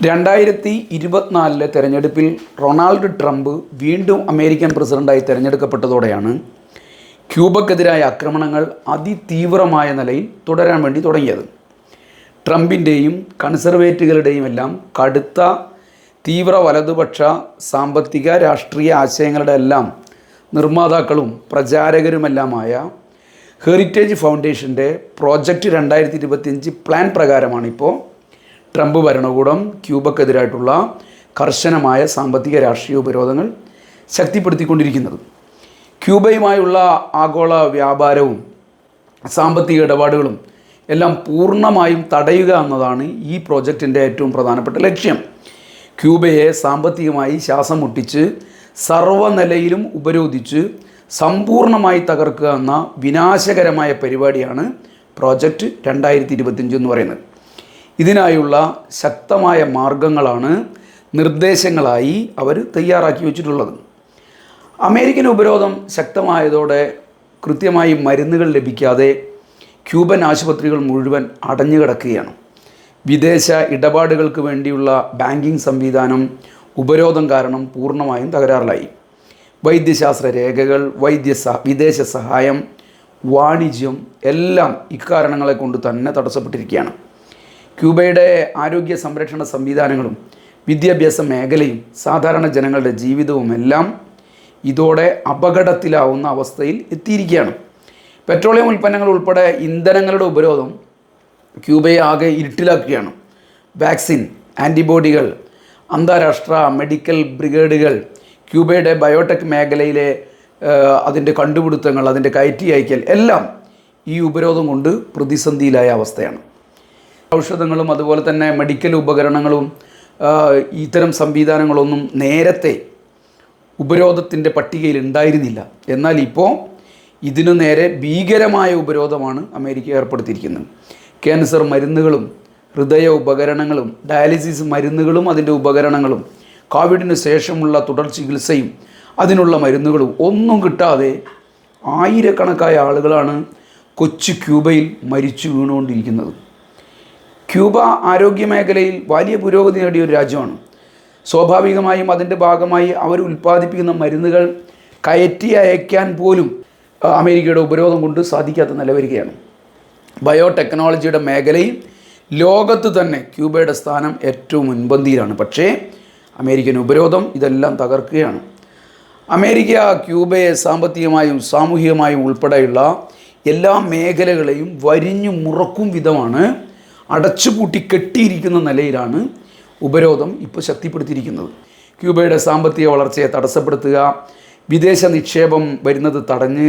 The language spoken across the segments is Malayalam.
2024 തെരഞ്ഞെടുപ്പിൽ റൊണാൾഡ് ട്രംപ് വീണ്ടും അമേരിക്കൻ പ്രസിഡന്റായി തിരഞ്ഞെടുക്കപ്പെട്ടതോടെയാണ് ക്യൂബക്കെതിരായ ആക്രമണങ്ങൾ അതിതീവ്രമായ നിലയിൽ തുടരാൻ വേണ്ടി തുടങ്ങിയത്. ട്രംപിൻ്റെയും കൺസർവേറ്റീവുകളുടെയും എല്ലാം കടുത്ത തീവ്ര വലതുപക്ഷ സാമ്പത്തിക രാഷ്ട്രീയ ആശയങ്ങളുടെ എല്ലാം നിർമ്മാതാക്കളും പ്രചാരകരുമെല്ലാമായ ഹെറിറ്റേജ് ഫൗണ്ടേഷൻ്റെ പ്രോജക്റ്റ് 2025 പ്ലാൻ പ്രകാരമാണിപ്പോൾ ട്രംപ് ഭരണകൂടം ക്യൂബക്കെതിരായിട്ടുള്ള കർശനമായ സാമ്പത്തിക രാഷ്ട്രീയ ഉപരോധങ്ങൾ ശക്തിപ്പെടുത്തിക്കൊണ്ടിരിക്കുന്നത്. ക്യൂബയുമായുള്ള ആഗോള വ്യാപാരവും സാമ്പത്തിക ഇടപാടുകളും എല്ലാം പൂർണ്ണമായും തടയുക എന്നതാണ് ഈ പ്രോജക്റ്റിൻ്റെ ഏറ്റവും പ്രധാനപ്പെട്ട ലക്ഷ്യം. ക്യൂബയെ സാമ്പത്തികമായി ശ്വാസം മുട്ടിച്ച് സർവ്വനിലയിലും ഉപരോധിച്ച് സമ്പൂർണ്ണമായി തകർക്കുക എന്ന വിനാശകരമായ പരിപാടിയാണ് പ്രോജക്റ്റ് 2025 എന്ന് പറയുന്നത്. ഇതിനായുള്ള ശക്തമായ മാർഗങ്ങളാണ് നിർദ്ദേശങ്ങളായി അവർ തയ്യാറാക്കി വച്ചിട്ടുള്ളത്. അമേരിക്കൻ ഉപരോധം ശക്തമായതോടെ കൃത്യമായി മരുന്നുകൾ ലഭിക്കാതെ ക്യൂബൻ ആശുപത്രികൾ മുഴുവൻ അടഞ്ഞുകിടക്കുകയാണ്. വിദേശ ഇടപാടുകൾക്ക് വേണ്ടിയുള്ള ബാങ്കിങ് സംവിധാനം ഉപരോധം കാരണം പൂർണ്ണമായും തകരാറിലായി. വൈദ്യശാസ്ത്ര രേഖകൾ, വിദേശ സഹായം, വാണിജ്യം എല്ലാം ഇക്കാരണങ്ങളെ കൊണ്ട് തന്നെ തടസ്സപ്പെട്ടിരിക്കുകയാണ്. ക്യൂബയുടെ ആരോഗ്യ സംരക്ഷണ സംവിധാനങ്ങളും വിദ്യാഭ്യാസ മേഖലയും സാധാരണ ജനങ്ങളുടെ ജീവിതവും എല്ലാം ഇതോടെ അപകടത്തിലാവുന്ന അവസ്ഥയിൽ എത്തിയിരിക്കുകയാണ്. പെട്രോളിയം ഉൽപ്പന്നങ്ങൾ ഉൾപ്പെടെ ഇന്ധനങ്ങളുടെ ഉപരോധം ക്യൂബയെ ആകെ ഇരുട്ടിലാക്കുകയാണ്. വാക്സിൻ, ആൻറ്റിബോഡികൾ, അന്താരാഷ്ട്ര മെഡിക്കൽ ബ്രിഗേഡുകൾ, ക്യൂബയുടെ ബയോടെക് മേഖലയിലെ അതിൻ്റെ കണ്ടുപിടുത്തങ്ങൾ, അതിൻ്റെ കയറ്റി അയക്കൽ എല്ലാം ഈ ഉപരോധം കൊണ്ട് പ്രതിസന്ധിയിലായ അവസ്ഥയാണ്. ഔഷധങ്ങളും അതുപോലെ തന്നെ മെഡിക്കൽ ഉപകരണങ്ങളും ഇത്തരം സംവിധാനങ്ങളൊന്നും നേരത്തെ ഉപരോധത്തിൻ്റെ പട്ടികയിൽ ഉണ്ടായിരുന്നില്ല. എന്നാൽ ഇപ്പോൾ ഇതിനു നേരെ ഭീകരമായ ഉപരോധമാണ് അമേരിക്ക ഏർപ്പെടുത്തിയിരിക്കുന്നത്. ക്യാൻസർ മരുന്നുകളും ഹൃദയ ഉപകരണങ്ങളും ഡയാലിസിസ് മരുന്നുകളും അതിൻ്റെ ഉപകരണങ്ങളും കോവിഡിന് ശേഷമുള്ള തുടർ ചികിത്സയും അതിനുള്ള മരുന്നുകളും ഒന്നും കിട്ടാതെ ആയിരക്കണക്കായ ആളുകളാണ് കൊച്ചു ക്യൂബയിൽ മരിച്ചു വീണുകൊണ്ടിരിക്കുന്നത്. ക്യൂബ ആരോഗ്യ മേഖലയിൽ വലിയ പുരോഗതി നേടിയ ഒരു രാജ്യമാണ്. സ്വാഭാവികമായും അതിൻ്റെ ഭാഗമായി അവർ ഉൽപ്പാദിപ്പിക്കുന്ന മരുന്നുകൾ കയറ്റി അയക്കാൻ പോലും അമേരിക്കയുടെ ഉപരോധം കൊണ്ട് സാധിക്കാത്ത നിലവരികയാണ്. ബയോടെക്നോളജിയുടെ മേഖലയിൽ ലോകത്ത് തന്നെ ക്യൂബയുടെ സ്ഥാനം ഏറ്റവും മുൻപന്തിയിലാണ്. പക്ഷേ അമേരിക്കൻ ഉപരോധം ഇതെല്ലാം തകർക്കുകയാണ്. അമേരിക്ക ക്യൂബയെ സാമ്പത്തികമായും സാമൂഹികമായും ഉൾപ്പെടെയുള്ള എല്ലാ മേഖലകളെയും വരിഞ്ഞു മുറക്കും വിധമാണ് അടച്ചുപൂട്ടി കെട്ടിയിരിക്കുന്ന നിലയിലാണ് ഉപരോധം ഇപ്പോൾ ശക്തിപ്പെടുത്തിയിരിക്കുന്നത്. ക്യൂബയുടെ സാമ്പത്തിക വളർച്ചയെ തടസ്സപ്പെടുത്തുക, വിദേശ നിക്ഷേപം വരുന്നത് തടഞ്ഞ്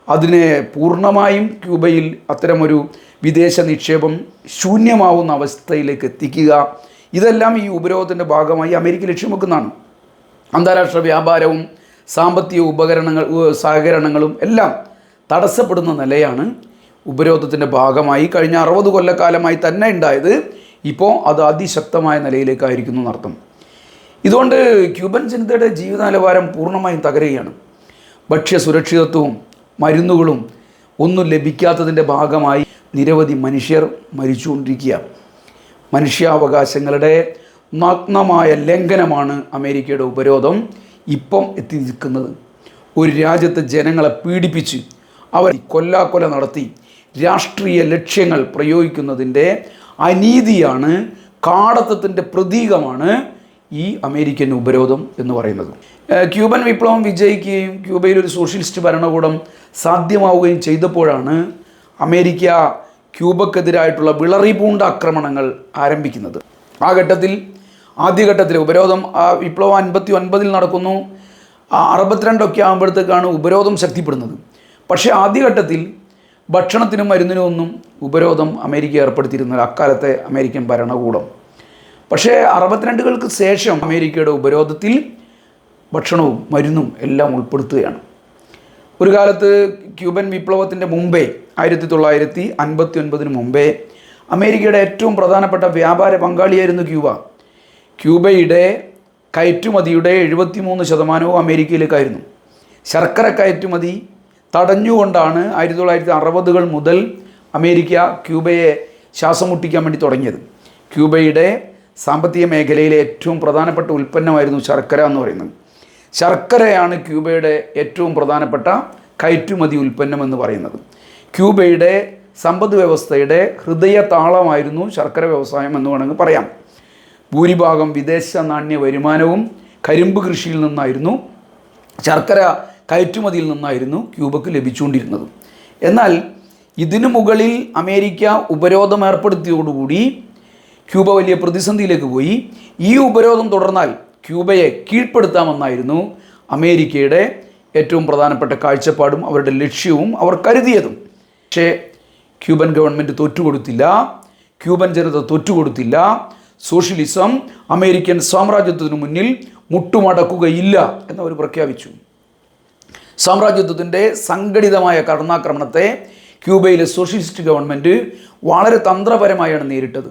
അതിനെ പൂർണ്ണമായും ക്യൂബയിൽ അത്തരമൊരു വിദേശ നിക്ഷേപം ശൂന്യമാവുന്ന അവസ്ഥയിലേക്ക് എത്തിക്കുക, ഇതെല്ലാം ഈ ഉപരോധത്തിൻ്റെ ഭാഗമായി അമേരിക്ക ലക്ഷ്യം വെക്കുന്നതാണ്. അന്താരാഷ്ട്ര വ്യാപാരവും സാമ്പത്തിക സഹകരണങ്ങളും എല്ലാം തടസ്സപ്പെടുന്ന നിലയാണ് ഉപരോധത്തിൻ്റെ ഭാഗമായി കഴിഞ്ഞ 60 കൊല്ലക്കാലമായി തന്നെ ഉണ്ടായത്. ഇപ്പോൾ അത് അതിശക്തമായ നിലയിലേക്കായിരിക്കുന്നു എന്നർത്ഥം. ഇതുകൊണ്ട് ക്യൂബൻ ജനതയുടെ ജീവിത നിലവാരം പൂർണ്ണമായും തകരുകയാണ്. ഭക്ഷ്യ സുരക്ഷിതത്വവും മരുന്നുകളും ഒന്നും ലഭിക്കാത്തതിൻ്റെ ഭാഗമായി നിരവധി മനുഷ്യർ മരിച്ചുകൊണ്ടിരിക്കുക. മനുഷ്യാവകാശങ്ങളുടെ നഗ്നമായ ലംഘനമാണ് അമേരിക്കയുടെ ഉപരോധം ഇപ്പം എത്തി നിൽക്കുന്നത്. ഒരു രാജ്യത്തെ ജനങ്ങളെ പീഡിപ്പിച്ച് അവർ കൊല്ലാക്കൊല നടത്തി രാഷ്ട്രീയ ലക്ഷ്യങ്ങൾ പ്രയോഗിക്കുന്നതിൻ്റെ അനീതിയാണ്, കാടത്തത്തിൻ്റെ പ്രതീകമാണ് ഈ അമേരിക്കൻ ഉപരോധം എന്ന് പറയുന്നത്. ക്യൂബൻ വിപ്ലവം വിജയിക്കുകയും ക്യൂബയിൽ ഒരു സോഷ്യലിസ്റ്റ് ഭരണകൂടം സാധ്യമാവുകയും ചെയ്തപ്പോഴാണ് അമേരിക്ക ക്യൂബക്കെതിരായിട്ടുള്ള വിളറിപൂണ്ട ആക്രമണങ്ങൾ ആരംഭിക്കുന്നത്. ആദ്യഘട്ടത്തിൽ ഉപരോധം വിപ്ലവം 59 നടക്കുന്നു. 62 ആകുമ്പോഴത്തേക്കാണ് ഉപരോധം ശക്തിപ്പെടുന്നത്. പക്ഷേ ആദ്യഘട്ടത്തിൽ ഭക്ഷണത്തിനും മരുന്നിനും ഒന്നും ഉപരോധം അമേരിക്ക ഏർപ്പെടുത്തിയിരുന്നില്ല, അക്കാലത്തെ അമേരിക്കൻ ഭരണകൂടം. പക്ഷേ 62കൾക്ക് ശേഷം അമേരിക്കയുടെ ഉപരോധത്തിൽ ഭക്ഷണവും മരുന്നും എല്ലാം ഉൾപ്പെടുത്തുകയാണ്. ഒരു കാലത്ത് ക്യൂബൻ വിപ്ലവത്തിൻ്റെ മുമ്പേ 1959 മുമ്പേ അമേരിക്കയുടെ ഏറ്റവും പ്രധാനപ്പെട്ട വ്യാപാര പങ്കാളിയായിരുന്നു ക്യൂബ. ക്യൂബയുടെ കയറ്റുമതിയുടെ 73% അമേരിക്കയിലേക്കായിരുന്നു. ശർക്കര കയറ്റുമതി തടഞ്ഞുകൊണ്ടാണ് 1960കൾ മുതൽ അമേരിക്ക ക്യൂബയെ ശ്വാസം മുട്ടിക്കാൻ വേണ്ടി തുടങ്ങിയത്. ക്യൂബയുടെ സാമ്പത്തിക മേഖലയിലെ ഏറ്റവും പ്രധാനപ്പെട്ട ഉൽപ്പന്നമായിരുന്നു ശർക്കര എന്ന് പറയുന്നത്. ശർക്കരയാണ് ക്യൂബയുടെ ഏറ്റവും പ്രധാനപ്പെട്ട കയറ്റുമതി ഉൽപ്പന്നം എന്ന് പറയുന്നത്. ക്യൂബയുടെ സമ്പദ് വ്യവസ്ഥയുടെ ഹൃദയ താളമായിരുന്നു ശർക്കര വ്യവസായം എന്ന് വേണമെങ്കിൽ പറയാം. ഭൂരിഭാഗം വിദേശ നാണ്യ വരുമാനവും കരിമ്പ് കൃഷിയിൽ നിന്നായിരുന്നു, ശർക്കര കയറ്റുമതിയിൽ നിന്നായിരുന്നു ക്യൂബക്ക് ലഭിച്ചുകൊണ്ടിരുന്നത്. എന്നാൽ ഇതിനു മുകളിൽ അമേരിക്ക ഉപരോധം ഏർപ്പെടുത്തിയതോടുകൂടി ക്യൂബ വലിയ പ്രതിസന്ധിയിലേക്ക് പോയി. ഈ ഉപരോധം തുടർന്നാൽ ക്യൂബയെ കീഴ്പ്പെടുത്താമെന്നായിരുന്നു അമേരിക്കയുടെ ഏറ്റവും പ്രധാനപ്പെട്ട കാഴ്ചപ്പാടും അവരുടെ ലക്ഷ്യവും അവർ കരുതിയതും. പക്ഷേ ക്യൂബൻ ഗവൺമെൻറ് തോറ്റുകൊടുത്തില്ല, ക്യൂബൻ ജനത തോറ്റുകൊടുത്തില്ല. സോഷ്യലിസം അമേരിക്കൻ സാമ്രാജ്യത്വത്തിന് മുന്നിൽ മുട്ടുമടക്കുകയില്ല എന്നവർ പ്രഖ്യാപിച്ചു. സാമ്രാജ്യത്വത്തിൻ്റെ സംഘടിതമായ കടന്നാക്രമണത്തെ ക്യൂബയിലെ സോഷ്യലിസ്റ്റ് ഗവൺമെൻറ് വളരെ തന്ത്രപരമായാണ് നേരിട്ടത്.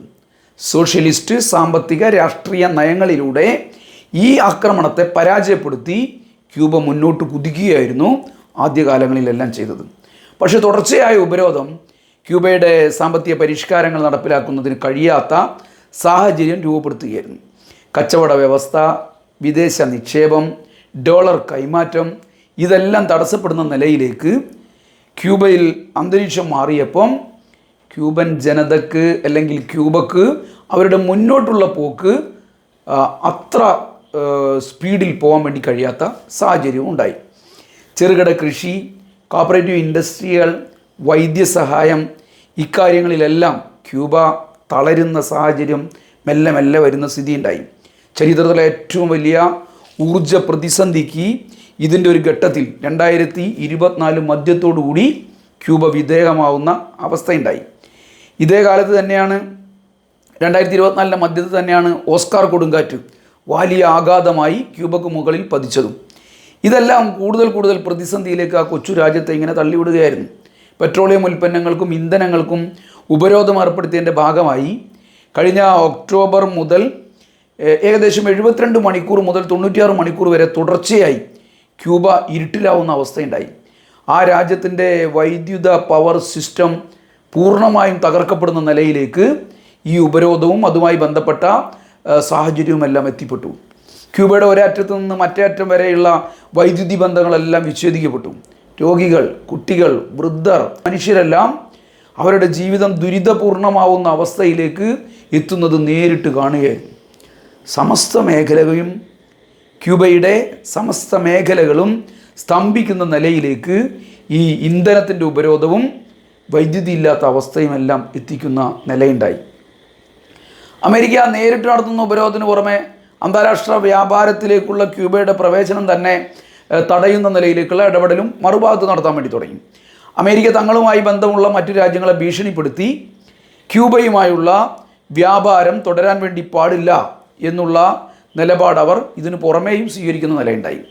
സോഷ്യലിസ്റ്റ് സാമ്പത്തിക രാഷ്ട്രീയ നയങ്ങളിലൂടെ ഈ ആക്രമണത്തെ പരാജയപ്പെടുത്തി ക്യൂബ മുന്നോട്ട് കുതിക്കുകയായിരുന്നു ആദ്യകാലങ്ങളിലെല്ലാം ചെയ്തത്. പക്ഷേ തുടർച്ചയായ ഉപരോധം ക്യൂബയുടെ സാമ്പത്തിക പരിഷ്കാരങ്ങൾ നടപ്പിലാക്കുന്നതിന് കഴിയാത്ത സാഹചര്യം രൂപപ്പെടുത്തുകയായിരുന്നു. കച്ചവട വ്യവസ്ഥ, വിദേശ നിക്ഷേപം, ഡോളർ കൈമാറ്റം ഇതെല്ലാം തടസ്സപ്പെടുന്ന നിലയിലേക്ക് ക്യൂബയിൽ അന്തരീക്ഷം മാറിയപ്പം ക്യൂബൻ ജനതക്ക് അല്ലെങ്കിൽ ക്യൂബക്ക് അവരുടെ മുന്നോട്ടുള്ള പോക്ക് അത്ര സ്പീഡിൽ പോകാൻ വേണ്ടി കഴിയാത്ത സാഹചര്യവും ഉണ്ടായി. ചെറുകിട കൃഷി, കോപ്പറേറ്റീവ് ഇൻഡസ്ട്രികൾ, വൈദ്യസഹായം ഇക്കാര്യങ്ങളിലെല്ലാം ക്യൂബ തളരുന്ന സാഹചര്യം മെല്ലെ മെല്ലെ വരുന്ന സ്ഥിതി ഉണ്ടായി. ചരിത്രത്തിലെ ഏറ്റവും വലിയ ഊർജ പ്രതിസന്ധിക്ക് ഇതിൻ്റെ ഒരു ഘട്ടത്തിൽ 2024 മധ്യത്തോടുകൂടി ക്യൂബ വിധേയമാവുന്ന അവസ്ഥയുണ്ടായി. ഇതേ കാലത്ത് തന്നെയാണ് 2024 മധ്യത്തിൽ തന്നെയാണ് ഓസ്കാർ കൊടുങ്കാറ്റ് വലിയ ആഘാതമായി ക്യൂബക്ക് മുകളിൽ പതിച്ചതും. ഇതെല്ലാം കൂടുതൽ പ്രതിസന്ധിയിലേക്ക് ആ കൊച്ചു രാജ്യത്തെ ഇങ്ങനെ തള്ളിവിടുകയായിരുന്നു. പെട്രോളിയം ഉൽപ്പന്നങ്ങൾക്കും ഇന്ധനങ്ങൾക്കും ഉപരോധം ഏർപ്പെടുത്തിയതിൻ്റെ ഭാഗമായി കഴിഞ്ഞ ഒക്ടോബർ മുതൽ ഏകദേശം 72 മണിക്കൂർ മുതൽ 96 മണിക്കൂർ വരെ തുടർച്ചയായി ക്യൂബ ഇരുട്ടിലാവുന്ന അവസ്ഥയുണ്ടായി. ആ രാജ്യത്തിൻ്റെ വൈദ്യുത പവർ സിസ്റ്റം പൂർണ്ണമായും തകർക്കപ്പെടുന്ന നിലയിലേക്ക് ഈ ഉപരോധവും അതുമായി ബന്ധപ്പെട്ട സാഹചര്യവുമെല്ലാം എത്തിപ്പെട്ടു. ക്യൂബയുടെ ഒരറ്റത്ത് നിന്ന് മറ്റേ അറ്റം വരെയുള്ള വൈദ്യുതി ബന്ധങ്ങളെല്ലാം വിച്ഛേദിക്കപ്പെട്ടു. രോഗികൾ, കുട്ടികൾ, വൃദ്ധർ, മനുഷ്യരെല്ലാം അവരുടെ ജീവിതം ദുരിതപൂർണമാവുന്ന അവസ്ഥയിലേക്ക് എത്തുന്നത് നേരിട്ട് കാണുകയായിരുന്നു. ക്യൂബയുടെ സമസ്ത മേഖലകളും സ്തംഭിക്കുന്ന നിലയിലേക്ക് ഈ ഇന്ധനത്തിൻ്റെ ഉപരോധവും വൈദ്യുതി ഇല്ലാത്ത അവസ്ഥയുമെല്ലാം എത്തിക്കുന്ന നിലയുണ്ടായി. അമേരിക്ക നേരിട്ട് നടത്തുന്ന ഉപരോധത്തിന് പുറമെ അന്താരാഷ്ട്ര വ്യാപാരത്തിലേക്കുള്ള ക്യൂബയുടെ പ്രവേശനം തന്നെ തടയുന്ന നിലയിലേക്കുള്ള ഇടപെടലും മറുഭാഗത്ത് നടത്താൻ വേണ്ടി തുടങ്ങി. അമേരിക്ക തങ്ങളുമായി ബന്ധമുള്ള മറ്റു രാജ്യങ്ങളെ ഭീഷണിപ്പെടുത്തി ക്യൂബയുമായുള്ള വ്യാപാരം തുടരാൻ വേണ്ടി പാടില്ല എന്നുള്ള നിലപാട് അവർ ഇതിന് പുറമേയും സ്വീകരിക്കുന്ന നിലയുണ്ടായി.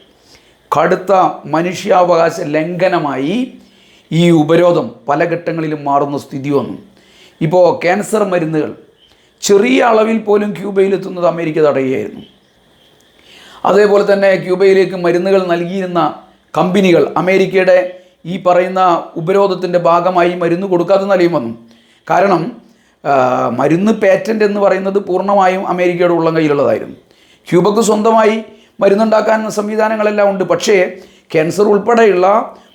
കടുത്ത മനുഷ്യാവകാശ ലംഘനമായി ഈ ഉപരോധം പല ഘട്ടങ്ങളിലും മാറുന്ന സ്ഥിതി വന്നു. ഇപ്പോൾ ക്യാൻസർ മരുന്നുകൾ ചെറിയ അളവിൽ പോലും ക്യൂബയിലെത്തുന്നത് അമേരിക്ക തടയുകയായിരുന്നു. അതേപോലെ തന്നെ ക്യൂബയിലേക്ക് മരുന്നുകൾ നൽകിയിരുന്ന കമ്പനികൾ അമേരിക്കയുടെ ഈ പറയുന്ന ഉപരോധത്തിൻ്റെ ഭാഗമായി മരുന്ന് കൊടുക്കാത്ത നിലയും വന്നു. കാരണം മരുന്ന് പേറ്റൻ്റ് എന്ന് പറയുന്നത് പൂർണ്ണമായും അമേരിക്കയുടെ ഉള്ളം കയ്യിലുള്ളതായിരുന്നു. ക്യൂബക്ക് സ്വന്തമായി മരുന്നുണ്ടാക്കാൻ സംവിധാനങ്ങളെല്ലാം ഉണ്ട്. പക്ഷേ ക്യാൻസർ ഉൾപ്പെടെയുള്ള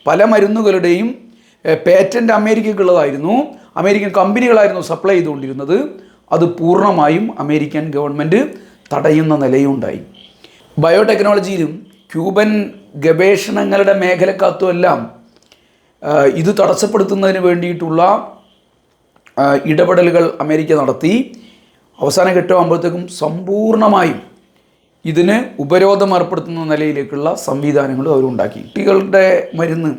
പല മരുന്നുകളുടെയും പേറ്റൻ്റ് അമേരിക്കയ്ക്കുള്ളതായിരുന്നു. അമേരിക്കൻ കമ്പനികളായിരുന്നു സപ്ലൈ ചെയ്തുകൊണ്ടിരുന്നത്. അത് പൂർണ്ണമായും അമേരിക്കൻ ഗവൺമെൻറ് തടയുന്ന നിലയുണ്ടായി. ബയോടെക്നോളജിയിലും ക്യൂബൻ ഗവേഷണങ്ങളുടെ മേഖലക്കകത്തുമെല്ലാം ഇത് തടസ്സപ്പെടുത്തുന്നതിന് വേണ്ടിയിട്ടുള്ള ഇടപെടലുകൾ അമേരിക്ക നടത്തി. അവസാന ഘട്ടമാകുമ്പോഴത്തേക്കും സമ്പൂർണ്ണമായും ഇതിന് ഉപരോധം ഏർപ്പെടുത്തുന്ന നിലയിലേക്കുള്ള സംവിധാനങ്ങളും അവരുണ്ടാക്കി. കുട്ടികളുടെ മരുന്ന്,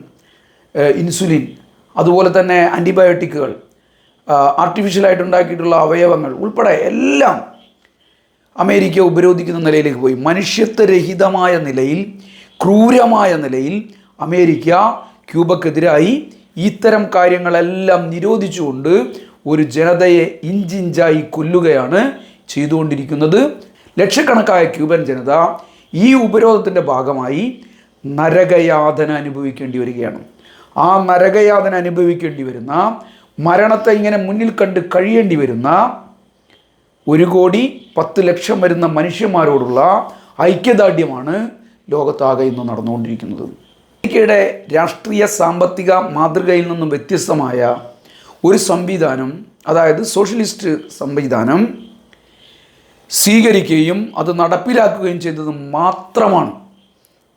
ഇൻസുലിൻ, അതുപോലെ തന്നെ ആൻറ്റിബയോട്ടിക്കുകൾ, ആർട്ടിഫിഷ്യലായിട്ടുണ്ടാക്കിയിട്ടുള്ള അവയവങ്ങൾ ഉൾപ്പെടെ എല്ലാം അമേരിക്ക ഉപരോധിക്കുന്ന നിലയിലേക്ക് പോയി. മനുഷ്യത്വരഹിതമായ നിലയിൽ, ക്രൂരമായ നിലയിൽ അമേരിക്ക ക്യൂബക്കെതിരായി ഇത്തരം കാര്യങ്ങളെല്ലാം നിരോധിച്ചുകൊണ്ട് ഒരു ജനതയെ ഇഞ്ചിഞ്ചായി കൊല്ലുകയാണ് ചെയ്തുകൊണ്ടിരിക്കുന്നത്. ലക്ഷക്കണക്കായ ക്യൂബൻ ജനത ഈ ഉപരോധത്തിൻ്റെ ഭാഗമായി നരകയാതന അനുഭവിക്കേണ്ടി വരികയാണ്. ആ നരകയാതന അനുഭവിക്കേണ്ടി വരുന്ന, മരണത്തെ ഇങ്ങനെ മുന്നിൽ കണ്ട് കഴിയേണ്ടി വരുന്ന 1,10,00,000 വരുന്ന മനുഷ്യന്മാരോടുള്ള ഐക്യദാർഢ്യമാണ് ലോകത്താകെ ഇന്ന് നടന്നുകൊണ്ടിരിക്കുന്നത്. അമേരിക്കയുടെ രാഷ്ട്രീയ സാമ്പത്തിക മാതൃകയിൽ നിന്നും വ്യത്യസ്തമായ ഒരു സംവിധാനം, അതായത് സോഷ്യലിസ്റ്റ് സംവിധാനം സ്വീകരിക്കുകയും അത് നടപ്പിലാക്കുകയും ചെയ്തത് മാത്രമാണ്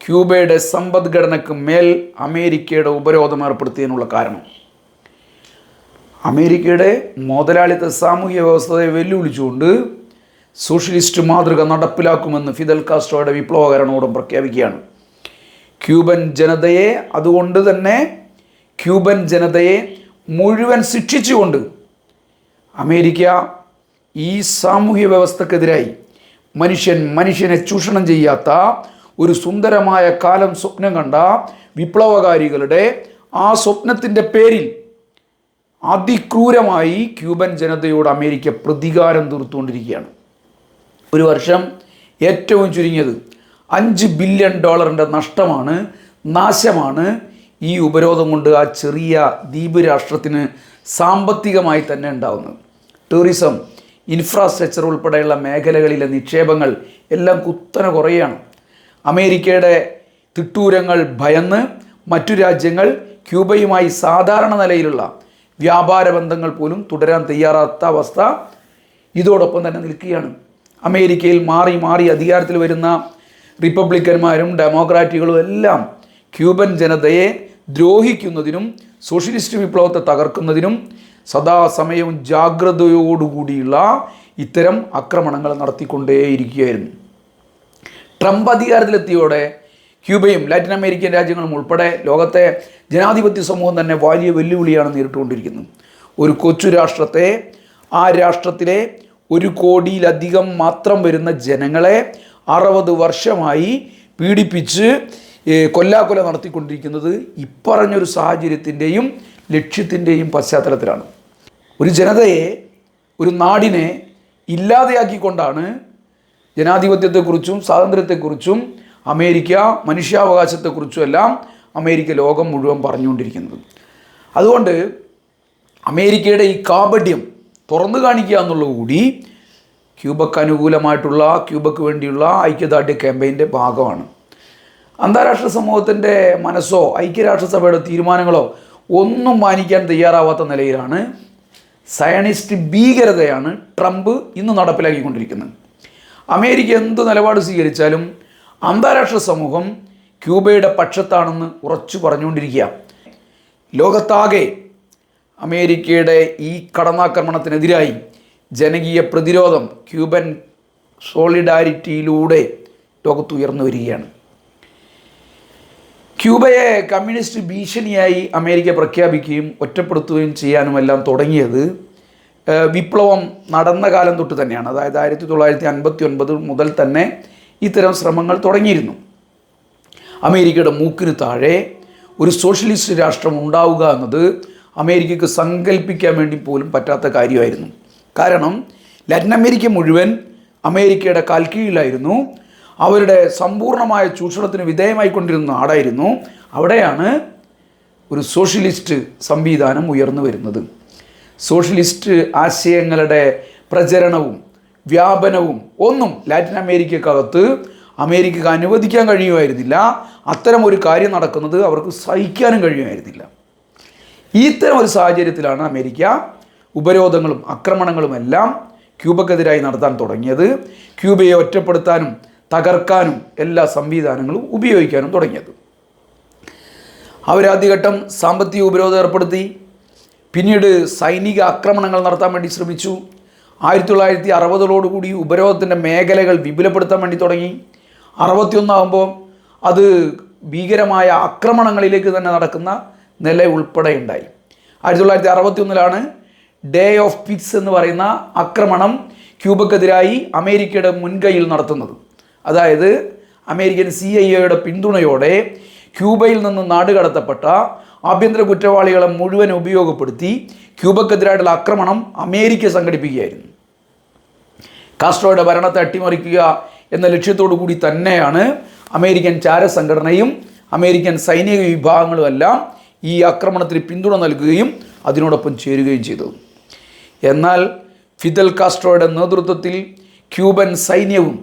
ക്യൂബയുടെ സമ്പദ്ഘടനയ്ക്ക് മേൽ അമേരിക്കയുടെ ഉപരോധം ഏർപ്പെടുത്തിയതിനുള്ള കാരണം. അമേരിക്കയുടെ മുതലാളിത്ത സാമൂഹിക വ്യവസ്ഥയെ വെല്ലുവിളിച്ചുകൊണ്ട് സോഷ്യലിസ്റ്റ് മാതൃക നടപ്പിലാക്കുമെന്ന് ഫിദൽ കാസ്ട്രോയുടെ വിപ്ലവകരണോടും പ്രഖ്യാപിക്കുകയാണ്. അതുകൊണ്ട് തന്നെ ക്യൂബൻ ജനതയെ മുഴുവൻ ശിക്ഷിച്ചുകൊണ്ട് അമേരിക്ക ഈ സാമൂഹ്യ വ്യവസ്ഥക്കെതിരായി മനുഷ്യനെ ചൂഷണം ചെയ്യാത്ത ഒരു സുന്ദരമായ കാലം സ്വപ്നം കണ്ട വിപ്ലവകാരികളുടെ ആ സ്വപ്നത്തിൻ്റെ പേരിൽ അതിക്രൂരമായി ക്യൂബൻ ജനതയോട് അമേരിക്ക പ്രതികാരം തീർത്തുകൊണ്ടിരിക്കുകയാണ്. ഒരു വർഷം ഏറ്റവും ചുരുങ്ങിയത് $5 ബില്യൺ നഷ്ടമാണ്, നാശമാണ് ഈ ഉപരോധം കൊണ്ട് ആ ചെറിയ ദ്വീപ് രാഷ്ട്രത്തിന് സാമ്പത്തികമായി തന്നെ ഉണ്ടാകുന്നത്. ടൂറിസം, ഇൻഫ്രാസ്ട്രക്ചർ ഉൾപ്പെടെയുള്ള മേഖലകളിലെ നിക്ഷേപങ്ങൾ എല്ലാം കുത്തനെ കുറയുകയാണ്. അമേരിക്കയുടെ തിട്ടൂരങ്ങൾ ഭയന്ന് മറ്റു രാജ്യങ്ങൾ ക്യൂബയുമായി സാധാരണ നിലയിലുള്ള വ്യാപാര ബന്ധങ്ങൾ പോലും തുടരാൻ തയ്യാറാത്ത അവസ്ഥ ഇതോടൊപ്പം തന്നെ നിൽക്കുകയാണ്. അമേരിക്കയിൽ മാറി മാറി അധികാരത്തിൽ വരുന്ന റിപ്പബ്ലിക്കന്മാരും ഡെമോക്രാറ്റുകളും എല്ലാം ക്യൂബൻ ജനതയെ ദ്രോഹിക്കുന്നതിനും സോഷ്യലിസ്റ്റ് വിപ്ലവത്തെ തകർക്കുന്നതിനും സദാസമയവും ജാഗ്രതയോടുകൂടിയുള്ള ഇത്തരം ആക്രമണങ്ങൾ നടത്തിക്കൊണ്ടേയിരിക്കുകയായിരുന്നു. ട്രംപ് അധികാരത്തിലെത്തിയോടെ ക്യൂബയും ലാറ്റിൻ അമേരിക്കൻ രാജ്യങ്ങളും ഉൾപ്പെടെ ലോകത്തെ ജനാധിപത്യ സമൂഹം തന്നെ വലിയ വെല്ലുവിളിയാണ് നേരിട്ടുകൊണ്ടിരിക്കുന്നത്. ഒരു കൊച്ചു രാഷ്ട്രത്തെ, ആ രാഷ്ട്രത്തിലെ 1 കോടിയിലധികം മാത്രം വരുന്ന ജനങ്ങളെ 60 വർഷമായി പീഡിപ്പിച്ച് കൊല്ലാക്കൊല നടത്തിക്കൊണ്ടിരിക്കുന്നത് ഇപ്പറഞ്ഞൊരു സാഹചര്യത്തിൻ്റെയും ലക്ഷ്യത്തിൻ്റെയും പശ്ചാത്തലത്തിലാണ്. ഒരു ജനതയെ, ഒരു നാടിനെ ഇല്ലാതെയാക്കിക്കൊണ്ടാണ് ജനാധിപത്യത്തെക്കുറിച്ചും സ്വാതന്ത്ര്യത്തെക്കുറിച്ചും അമേരിക്ക മനുഷ്യാവകാശത്തെക്കുറിച്ചും എല്ലാം അമേരിക്ക ലോകം മുഴുവൻ പറഞ്ഞുകൊണ്ടിരിക്കുന്നത്. അതുകൊണ്ട് അമേരിക്കയുടെ ഈ കാപട്യം തുറന്നു കാണിക്കുക എന്നുള്ളത് കൂടി ക്യൂബക്ക് അനുകൂലമായിട്ടുള്ള, ക്യൂബക്ക് വേണ്ടിയുള്ള ഐക്യദാർഢ്യ ക്യാമ്പയിൻ്റെ ഭാഗമാണ്. അന്താരാഷ്ട്ര സമൂഹത്തിൻ്റെ മനസ്സോ ഐക്യരാഷ്ട്രസഭയുടെ തീരുമാനങ്ങളോ ഒന്നും മാനിക്കാൻ തയ്യാറാവാത്ത നിലയിലാണ് സയനിസ്റ്റ് ഭീകരതയാണ് ട്രംപ് ഇന്ന് നടപ്പിലാക്കിക്കൊണ്ടിരിക്കുന്നത്. അമേരിക്ക എന്ത് നിലപാട് സ്വീകരിച്ചാലും അന്താരാഷ്ട്ര സമൂഹം ക്യൂബയുടെ പക്ഷത്താണെന്ന് ഉറച്ചു പറഞ്ഞുകൊണ്ടിരിക്കുക. ലോകത്താകെ അമേരിക്കയുടെ ഈ കടന്നാക്രമണത്തിനെതിരായി ജനകീയ പ്രതിരോധം ക്യൂബൻ സോളിഡാരിറ്റിയിലൂടെ ലോകത്തുയർന്നു വരികയാണ്. ക്യൂബയെ കമ്മ്യൂണിസ്റ്റ് ഭീഷണിയായി അമേരിക്ക പ്രഖ്യാപിക്കുകയും ഒറ്റപ്പെടുത്തുകയും ചെയ്യാനുമെല്ലാം തുടങ്ങിയത് വിപ്ലവം നടന്ന കാലം തൊട്ട് തന്നെയാണ്. അതായത് 1959 മുതൽ തന്നെ ഇത്തരം ശ്രമങ്ങൾ തുടങ്ങിയിരുന്നു. അമേരിക്കയുടെ മൂക്കിന് താഴെ ഒരു സോഷ്യലിസ്റ്റ് രാഷ്ട്രം ഉണ്ടാവുക എന്നത് അമേരിക്കയ്ക്ക് സങ്കല്പിക്കാൻ വേണ്ടി പോലും പറ്റാത്ത കാര്യമായിരുന്നു. കാരണം ലാറ്റിൻ അമേരിക്ക മുഴുവൻ അമേരിക്കയുടെ കാൽക്കീഴിലായിരുന്നു. അവരുടെ സമ്പൂർണ്ണമായ ചൂഷണത്തിന് വിധേയമായിക്കൊണ്ടിരുന്ന നാടായിരുന്നു. അവിടെയാണ് ഒരു സോഷ്യലിസ്റ്റ് സംവിധാനം ഉയർന്നു വരുന്നത്. സോഷ്യലിസ്റ്റ് ആശയങ്ങളുടെ പ്രചരണവും വ്യാപനവും ഒന്നും ലാറ്റിൻ അമേരിക്കക്കകത്ത് അമേരിക്കക്ക് അനുവദിക്കാൻ കഴിയുമായിരുന്നില്ല. അത്തരം ഒരു കാര്യം നടക്കുന്നത് അവർക്ക് സഹിക്കാനും കഴിയുമായിരുന്നില്ല. ഇത്തരം ഒരു സാഹചര്യത്തിലാണ് അമേരിക്ക ഉപരോധങ്ങളും ആക്രമണങ്ങളും എല്ലാം ക്യൂബക്കെതിരായി നടത്താൻ തുടങ്ങിയത്. ക്യൂബയെ ഒറ്റപ്പെടുത്താനും തകർക്കാനും എല്ലാ സംവിധാനങ്ങളും ഉപയോഗിക്കാനും തുടങ്ങിയത്. അവരാദ്യഘട്ടം സാമ്പത്തിക ഉപരോധം ഏർപ്പെടുത്തി. പിന്നീട് സൈനിക ആക്രമണങ്ങൾ നടത്താൻ വേണ്ടി ശ്രമിച്ചു. 1960 ഉപരോധത്തിൻ്റെ മേഖലകൾ വിപുലപ്പെടുത്താൻ വേണ്ടി തുടങ്ങി. 61 ആകുമ്പോൾ അത് ഭീകരമായ ആക്രമണങ്ങളിലേക്ക് തന്നെ നടക്കുന്ന നില ഉൾപ്പെടെ ഉണ്ടായി. 1961 ഡേ ഓഫ് പിക്സ് എന്ന് പറയുന്ന ആക്രമണം ക്യൂബക്കെതിരായി അമേരിക്കയുടെ മുൻകൈയിൽ നടത്തുന്നത്. അതായത് അമേരിക്കൻ CIA പിന്തുണയോടെ ക്യൂബയിൽ നിന്ന് നാടുകടത്തപ്പെട്ട ആഭ്യന്തര കുറ്റവാളികളെ മുഴുവൻ ഉപയോഗപ്പെടുത്തി ക്യൂബക്കെതിരായിട്ടുള്ള ആക്രമണം അമേരിക്ക സംഘടിപ്പിക്കുകയായിരുന്നു. കാസ്ട്രോയുടെ ഭരണത്തെ അട്ടിമറിക്കുക എന്ന ലക്ഷ്യത്തോടു കൂടി തന്നെയാണ് അമേരിക്കൻ ചാരസംഘടനയും അമേരിക്കൻ സൈനിക വിഭാഗങ്ങളും എല്ലാം ഈ ആക്രമണത്തിന് പിന്തുണ നൽകുകയും അതിനോടൊപ്പം ചേരുകയും ചെയ്തത്. എന്നാൽ ഫിദൽ കാസ്ട്രോയുടെ നേതൃത്വത്തിൽ ക്യൂബൻ സൈന്യവും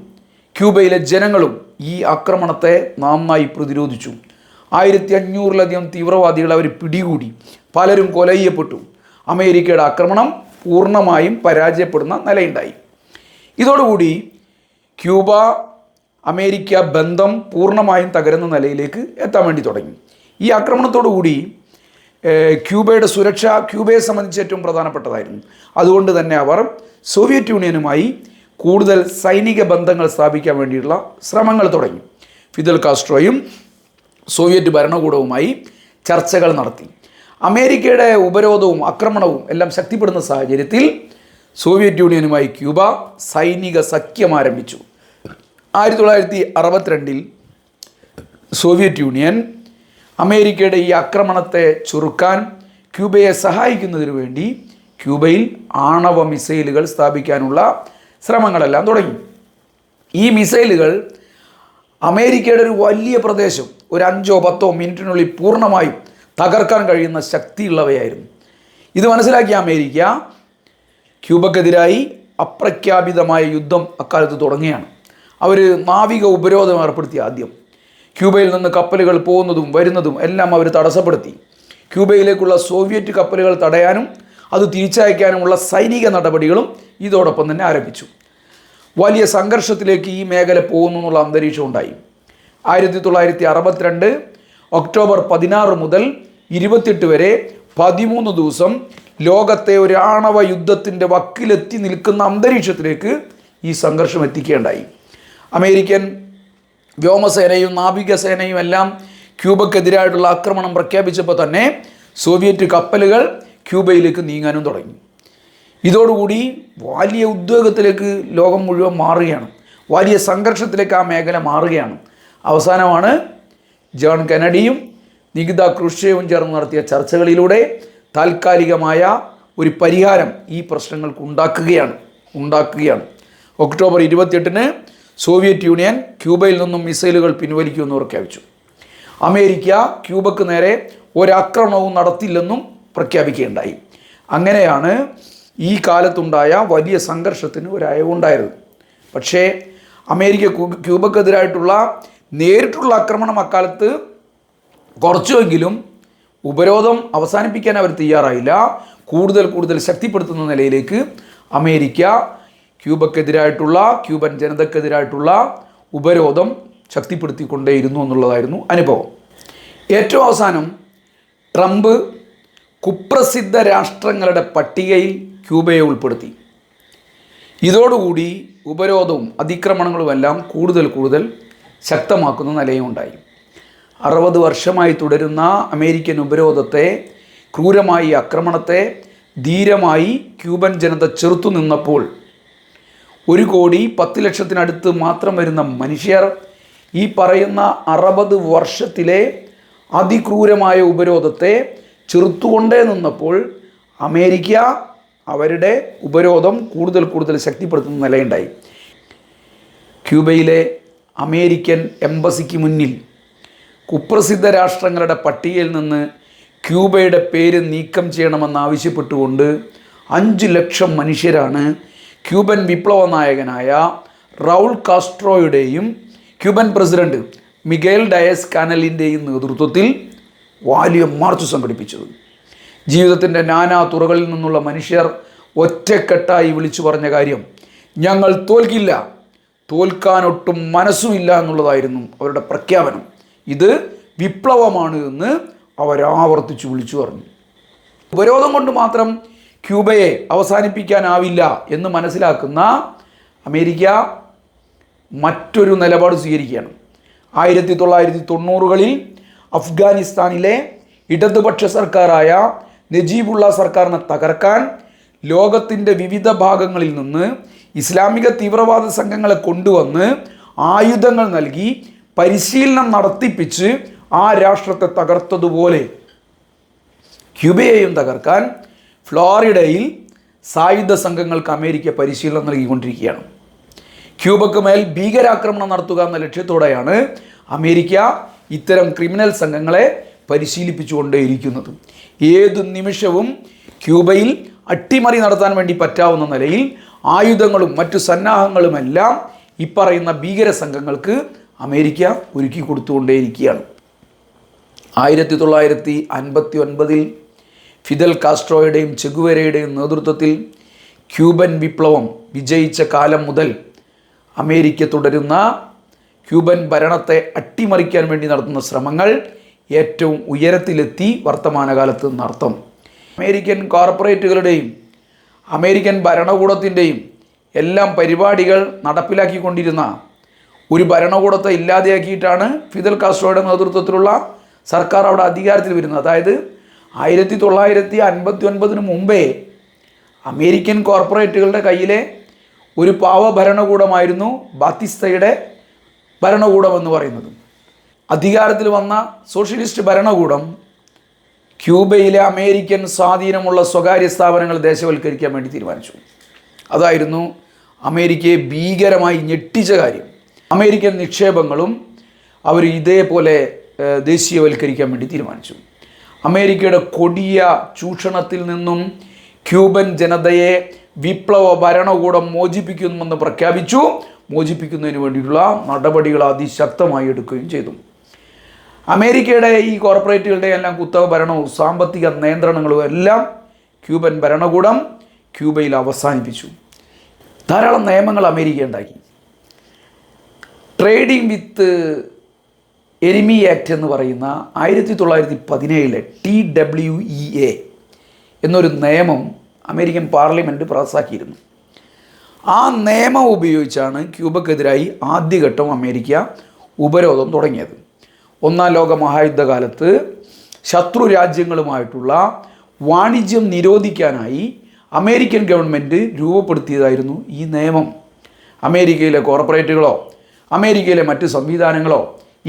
ക്യൂബയിലെ ജനങ്ങളും ഈ ആക്രമണത്തെ നന്നായി പ്രതിരോധിച്ചു. 1500-ലധികം തീവ്രവാദികൾ അവർ പിടികൂടി. പലരും കൊല ചെയ്യപ്പെട്ടു. അമേരിക്കയുടെ ആക്രമണം പൂർണ്ണമായും പരാജയപ്പെടുന്ന നിലയുണ്ടായി. ഇതോടുകൂടി ക്യൂബ അമേരിക്ക ബന്ധം പൂർണ്ണമായും തകരുന്ന നിലയിലേക്ക് എത്താൻ വേണ്ടി തുടങ്ങി. ഈ ആക്രമണത്തോടുകൂടി ക്യൂബയുടെ സുരക്ഷ ക്യൂബയെ സംബന്ധിച്ച് ഏറ്റവും പ്രധാനപ്പെട്ടതായിരുന്നു. അതുകൊണ്ട് തന്നെ അവർ സോവിയറ്റ് യൂണിയനുമായി കൂടുതൽ സൈനിക ബന്ധങ്ങൾ സ്ഥാപിക്കാൻ വേണ്ടിയുള്ള ശ്രമങ്ങൾ തുടങ്ങി. ഫിദൽ കാസ്ട്രോയും സോവിയറ്റ് ഭരണകൂടവുമായി ചർച്ചകൾ നടത്തി. അമേരിക്കയുടെ ഉപരോധവും ആക്രമണവും എല്ലാം ശക്തിപ്പെടുന്ന സാഹചര്യത്തിൽ സോവിയറ്റ് യൂണിയനുമായി ക്യൂബ സൈനിക സഖ്യം ആരംഭിച്ചു. 1962 സോവിയറ്റ് യൂണിയൻ അമേരിക്കയുടെ ഈ ആക്രമണത്തെ ചെറുക്കാൻ ക്യൂബയെ സഹായിക്കുന്നതിന് വേണ്ടി ക്യൂബയിൽ ആണവ മിസൈലുകൾ സ്ഥാപിക്കാനുള്ള ശ്രമങ്ങളെല്ലാം തുടങ്ങി. ഈ മിസൈലുകൾ അമേരിക്കയുടെ ഒരു വലിയ പ്രദേശം ഒരു 5-10 മിനിറ്റിനുള്ളിൽ പൂർണ്ണമായും തകർക്കാൻ കഴിയുന്ന ശക്തിയുള്ളവയായിരുന്നു. ഇത് മനസ്സിലാക്കിയ അമേരിക്ക ക്യൂബക്കെതിരായി അപ്രഖ്യാപിതമായ യുദ്ധം അക്കാലത്ത് തുടങ്ങുകയാണ്. അവർ നാവിക ഉപരോധം ഏർപ്പെടുത്തി. ആദ്യം ക്യൂബയിൽ നിന്ന് കപ്പലുകൾ പോകുന്നതും വരുന്നതും എല്ലാം അവർ തടസ്സപ്പെടുത്തി. ക്യൂബയിലേക്കുള്ള സോവിയറ്റ് കപ്പലുകൾ തടയാനും അത് തിരിച്ചയക്കാനുമുള്ള സൈനിക നടപടികളും ഇതോടൊപ്പം തന്നെ ആരംഭിച്ചു. വലിയ സംഘർഷത്തിലേക്ക് ഈ മേഖല പോകുന്നു എന്നുള്ള അന്തരീക്ഷം ഉണ്ടായി. 1962 ഒക്ടോബർ 16 മുതൽ 28 വരെ 13 ദിവസം ലോകത്തെ ഒരു ആണവ യുദ്ധത്തിൻ്റെ വക്കിലെത്തി നിൽക്കുന്ന അന്തരീക്ഷത്തിലേക്ക് ഈ സംഘർഷം എത്തിക്കേണ്ടായി. അമേരിക്കൻ വ്യോമസേനയും നാവികസേനയും എല്ലാം ക്യൂബക്കെതിരായിട്ടുള്ള ആക്രമണം പ്രഖ്യാപിച്ചപ്പോൾ തന്നെ സോവിയറ്റ് കപ്പലുകൾ ക്യൂബയിലേക്ക് നീങ്ങാനും തുടങ്ങി. ഇതോടുകൂടി വലിയ ഉദ്വേഗത്തിലേക്ക് ലോകം മുഴുവൻ മാറുകയാണ്. വലിയ സംഘർഷത്തിലേക്ക് ആ മേഖല മാറുകയാണ്. അവസാനമാണ് ജോൺ കെനഡിയും നികിത ക്രൂഷ്ചേവും ചേർന്ന് നടത്തിയ ചർച്ചകളിലൂടെ താൽക്കാലികമായ ഒരു പരിഹാരം ഈ പ്രശ്നങ്ങൾക്ക് ഉണ്ടാക്കുകയാണ്. ഒക്ടോബർ 28 സോവിയറ്റ് യൂണിയൻ ക്യൂബയിൽ നിന്നും മിസൈലുകൾ പിൻവലിക്കുമെന്ന് പ്രഖ്യാപിച്ചു. അമേരിക്ക ക്യൂബക്ക് നേരെ ഒരാക്രമണവും നടത്തില്ലെന്നും പ്രഖ്യാപിക്കുകയുണ്ടായി. അങ്ങനെയാണ് ഈ കാലത്തുണ്ടായ വലിയ സംഘർഷത്തിന് ഒരയവുണ്ടായത്. പക്ഷേ അമേരിക്ക ക്യൂബക്കെതിരായിട്ടുള്ള നേരിട്ടുള്ള ആക്രമണം അക്കാലത്ത് കുറച്ചുവെങ്കിലും ഉപരോധം അവസാനിപ്പിക്കാൻ അവർ തയ്യാറായില്ല. കൂടുതൽ ശക്തിപ്പെടുത്തുന്ന നിലയിലേക്ക് അമേരിക്ക ക്യൂബക്കെതിരായിട്ടുള്ള ക്യൂബൻ ജനതക്കെതിരായിട്ടുള്ള ഉപരോധം ശക്തിപ്പെടുത്തിക്കൊണ്ടേയിരുന്നു എന്നുള്ളതായിരുന്നു അനുഭവം. ഏറ്റവും അവസാനം ട്രംപ് കുപ്രസിദ്ധ രാഷ്ട്രങ്ങളുടെ പട്ടികയിൽ ക്യൂബയെ ഉൾപ്പെടുത്തി. ഇതോടുകൂടി ഉപരോധവും അതിക്രമണങ്ങളുമെല്ലാം കൂടുതൽ ശക്തമാക്കുന്ന നിലയുണ്ടായി. 60 വർഷമായി തുടരുന്ന അമേരിക്കൻ ഉപരോധത്തെ, ക്രൂരമായി ആക്രമണത്തെ ധീരമായി ക്യൂബൻ ജനത ചെറുത്തു നിന്നപ്പോൾ 1,10,00,000 മാത്രം വരുന്ന മനുഷ്യർ ഈ പറയുന്ന 60 വർഷത്തിലെ അതിക്രൂരമായ ഉപരോധത്തെ ചെറുത്തുകൊണ്ടേ നിന്നപ്പോൾ അമേരിക്ക അവരുടെ ഉപരോധം കൂടുതൽ ശക്തിപ്പെടുത്തുന്ന നിലയുണ്ടായി. ക്യൂബയിലെ അമേരിക്കൻ എംബസിക്ക് മുന്നിൽ കുപ്രസിദ്ധ രാഷ്ട്രങ്ങളുടെ പട്ടികയിൽ നിന്ന് ക്യൂബയുടെ പേര് നീക്കം ചെയ്യണമെന്നാവശ്യപ്പെട്ടുകൊണ്ട് 5 ലക്ഷം മനുഷ്യരാണ് ക്യൂബൻ വിപ്ലവ നായകനായ റൗൾ കാസ്ട്രോയുടെയും ക്യൂബൻ പ്രസിഡന്റ് മിഗേൽ ഡയസ് കാനലിൻ്റെയും നേതൃത്വത്തിൽ വലിയ മാർച്ച് സംഘടിപ്പിച്ചത്. ജീവിതത്തിൻ്റെ നാനാ തുറകളിൽ നിന്നുള്ള മനുഷ്യർ ഒറ്റക്കെട്ടായി വിളിച്ചു പറഞ്ഞ കാര്യം, ഞങ്ങൾ തോൽക്കില്ല, തോൽക്കാനൊട്ടും മനസ്സുമില്ല എന്നുള്ളതായിരുന്നു അവരുടെ പ്രഖ്യാപനം. ഇത് വിപ്ലവമാണ് എന്ന് അവരാവർത്തിച്ചു വിളിച്ചു പറഞ്ഞു. ഉപരോധം കൊണ്ട് മാത്രം ക്യൂബയെ അവസാനിപ്പിക്കാനാവില്ല എന്ന് മനസ്സിലാക്കുന്ന അമേരിക്ക മറ്റൊരു നിലപാട് സ്വീകരിക്കുകയാണ്. 1990-കളിൽ അഫ്ഗാനിസ്ഥാനിലെ ഇടതുപക്ഷ സർക്കാരായ നജീബുള്ള സർക്കാരിനെ തകർക്കാൻ ലോകത്തിൻ്റെ വിവിധ ഭാഗങ്ങളിൽ നിന്ന് ഇസ്ലാമിക തീവ്രവാദ സംഘങ്ങളെ കൊണ്ടുവന്ന് ആയുധങ്ങൾ നൽകി പരിശീലനം നടത്തിപ്പിച്ച് ആ രാഷ്ട്രത്തെ തകർത്തതുപോലെ ക്യൂബയെയും തകർക്കാൻ ഫ്ലോറിഡയിൽ സായുധ സംഘങ്ങൾക്ക് അമേരിക്ക പരിശീലനം നൽകിക്കൊണ്ടിരിക്കുകയാണ്. ക്യൂബക്ക് മേൽ ഭീകരാക്രമണം നടത്തുക എന്ന ലക്ഷ്യത്തോടെയാണ് അമേരിക്ക ഇത്തരം ക്രിമിനൽ സംഘങ്ങളെ പരിശീലിപ്പിച്ചുകൊണ്ടേയിരിക്കുന്നത്. ഏതു നിമിഷവും ക്യൂബയിൽ അട്ടിമറി നടത്താൻ വേണ്ടി പറ്റാവുന്ന നിലയിൽ ആയുധങ്ങളും മറ്റു സന്നാഹങ്ങളുമെല്ലാം ഇപ്പറയുന്ന ഭീകര സംഘങ്ങൾക്ക് അമേരിക്ക ഒരുക്കി കൊടുത്തുകൊണ്ടേയിരിക്കുകയാണ്. 1959 ഫിദൽ കാസ്ട്രോയുടെയും ചെഗുവേരയുടെയും നേതൃത്വത്തിൽ ക്യൂബൻ വിപ്ലവം വിജയിച്ച കാലം മുതൽ അമേരിക്ക തുടരുന്ന ക്യൂബൻ ഭരണത്തെ അട്ടിമറിക്കാൻ വേണ്ടി നടത്തുന്ന ശ്രമങ്ങൾ ഏറ്റവും ഉയരത്തിലെത്തി വർത്തമാനകാലത്ത് എന്നർത്ഥം. അമേരിക്കൻ കോർപ്പറേറ്റുകളുടെയും അമേരിക്കൻ ഭരണകൂടത്തിൻ്റെയും എല്ലാം പരിപാടികൾ നടപ്പിലാക്കിക്കൊണ്ടിരുന്ന ഒരു ഭരണകൂടത്തെ ഇല്ലാതെയാക്കിയിട്ടാണ് ഫിദൽ കാസ്ട്രോയുടെ നേതൃത്വത്തിലുള്ള സർക്കാർ അവിടെ അധികാരത്തിൽ വരുന്നത്. അതായത് 1959 മുമ്പേ അമേരിക്കൻ കോർപ്പറേറ്റുകളുടെ കയ്യിലെ ഒരു പാവ ഭരണകൂടമായിരുന്നു ബാത്തിസ്തയുടെ ഭരണകൂടം എന്ന് പറയുന്നത്. അധികാരത്തിൽ വന്ന സോഷ്യലിസ്റ്റ് ഭരണകൂടം ക്യൂബയിലെ അമേരിക്കൻ സ്വാധീനമുള്ള സ്വകാര്യ സ്ഥാപനങ്ങൾ ദേശവൽക്കരിക്കാൻ വേണ്ടി തീരുമാനിച്ചു. അതായിരുന്നു അമേരിക്കയെ ഭീകരമായി ഞെട്ടിച്ച കാര്യം. അമേരിക്കൻ നിക്ഷേപങ്ങളും അവർ ഇതേപോലെ ദേശീയവൽക്കരിക്കാൻ വേണ്ടി തീരുമാനിച്ചു. അമേരിക്കയുടെ കൊടിയ ചൂഷണത്തിൽ നിന്നും ക്യൂബൻ ജനതയെ വിപ്ലവ ഭരണകൂടം മോചിപ്പിക്കുമെന്ന് പ്രഖ്യാപിച്ചു. മോചിപ്പിക്കുന്നതിന് വേണ്ടിയിട്ടുള്ള നടപടികൾ അതിശക്തമായി എടുക്കുകയും ചെയ്തു. അമേരിക്കയുടെ ഈ കോർപ്പറേറ്റുകളുടെ എല്ലാം കുത്തക ഭരണവും സാമ്പത്തിക നിയന്ത്രണങ്ങളും എല്ലാം ക്യൂബൻ ഭരണകൂടം ക്യൂബയിൽ അവസാനിപ്പിച്ചു. ധാരാളം നിയമങ്ങൾ അമേരിക്ക ഉണ്ടാക്കി. ട്രേഡിംഗ് വിത്ത് എനിമി ആക്ട് എന്ന് പറയുന്ന 1917 TWEA എന്നൊരു നിയമം അമേരിക്കൻ പാർലമെൻറ്റ് പാസ്സാക്കിയിരുന്നു. ആ നിയമം ഉപയോഗിച്ചാണ് ക്യൂബക്കെതിരായി ആദ്യഘട്ടം അമേരിക്ക ഉപരോധം തുടങ്ങിയത്. ഒന്നാം ലോക മഹായുദ്ധകാലത്ത് ശത്രു രാജ്യങ്ങളുമായിട്ടുള്ള വാണിജ്യം നിരോധിക്കാനായി അമേരിക്കൻ ഗവൺമെൻറ് രൂപപ്പെടുത്തിയതായിരുന്നു ഈ നിയമം. അമേരിക്കയിലെ കോർപ്പറേറ്റുകളോ അമേരിക്കയിലെ മറ്റ് സംവിധാനങ്ങളോ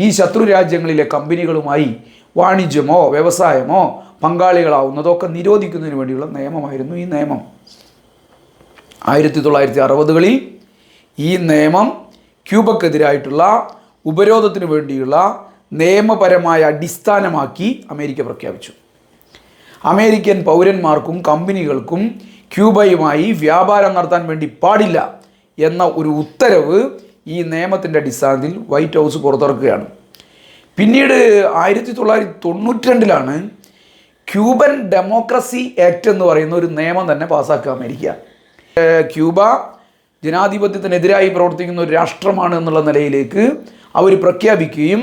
ഈ ശത്രു രാജ്യങ്ങളിലെ കമ്പനികളുമായി വാണിജ്യമോ വ്യവസായമോ പങ്കാളികളാവുന്നതൊക്കെ നിരോധിക്കുന്നതിന് വേണ്ടിയുള്ള നിയമമായിരുന്നു ഈ നിയമം. 1960കളിൽ ഈ നിയമം ക്യൂബക്കെതിരായിട്ടുള്ള ഉപരോധത്തിന് വേണ്ടിയുള്ള നിയമപരമായ അടിസ്ഥാനമാക്കി അമേരിക്ക പ്രഖ്യാപിച്ചു. അമേരിക്കൻ പൗരന്മാർക്കും കമ്പനികൾക്കും ക്യൂബയുമായി വ്യാപാരം നടത്താൻ വേണ്ടി പാടില്ല എന്ന ഒരു ഉത്തരവ് ഈ നിയമത്തിൻ്റെ അടിസ്ഥാനത്തിൽ വൈറ്റ് ഹൗസ് പുറത്തിറക്കുകയാണ്. പിന്നീട് 1992 ക്യൂബൻ ഡെമോക്രസി ആക്ട് എന്ന് പറയുന്ന ഒരു നിയമം തന്നെ പാസ്സാക്കുക അമേരിക്ക. ക്യൂബ ജനാധിപത്യത്തിനെതിരായി പ്രവർത്തിക്കുന്ന ഒരു രാഷ്ട്രമാണ് എന്നുള്ള നിലയിലേക്ക് അവർ പ്രഖ്യാപിക്കുകയും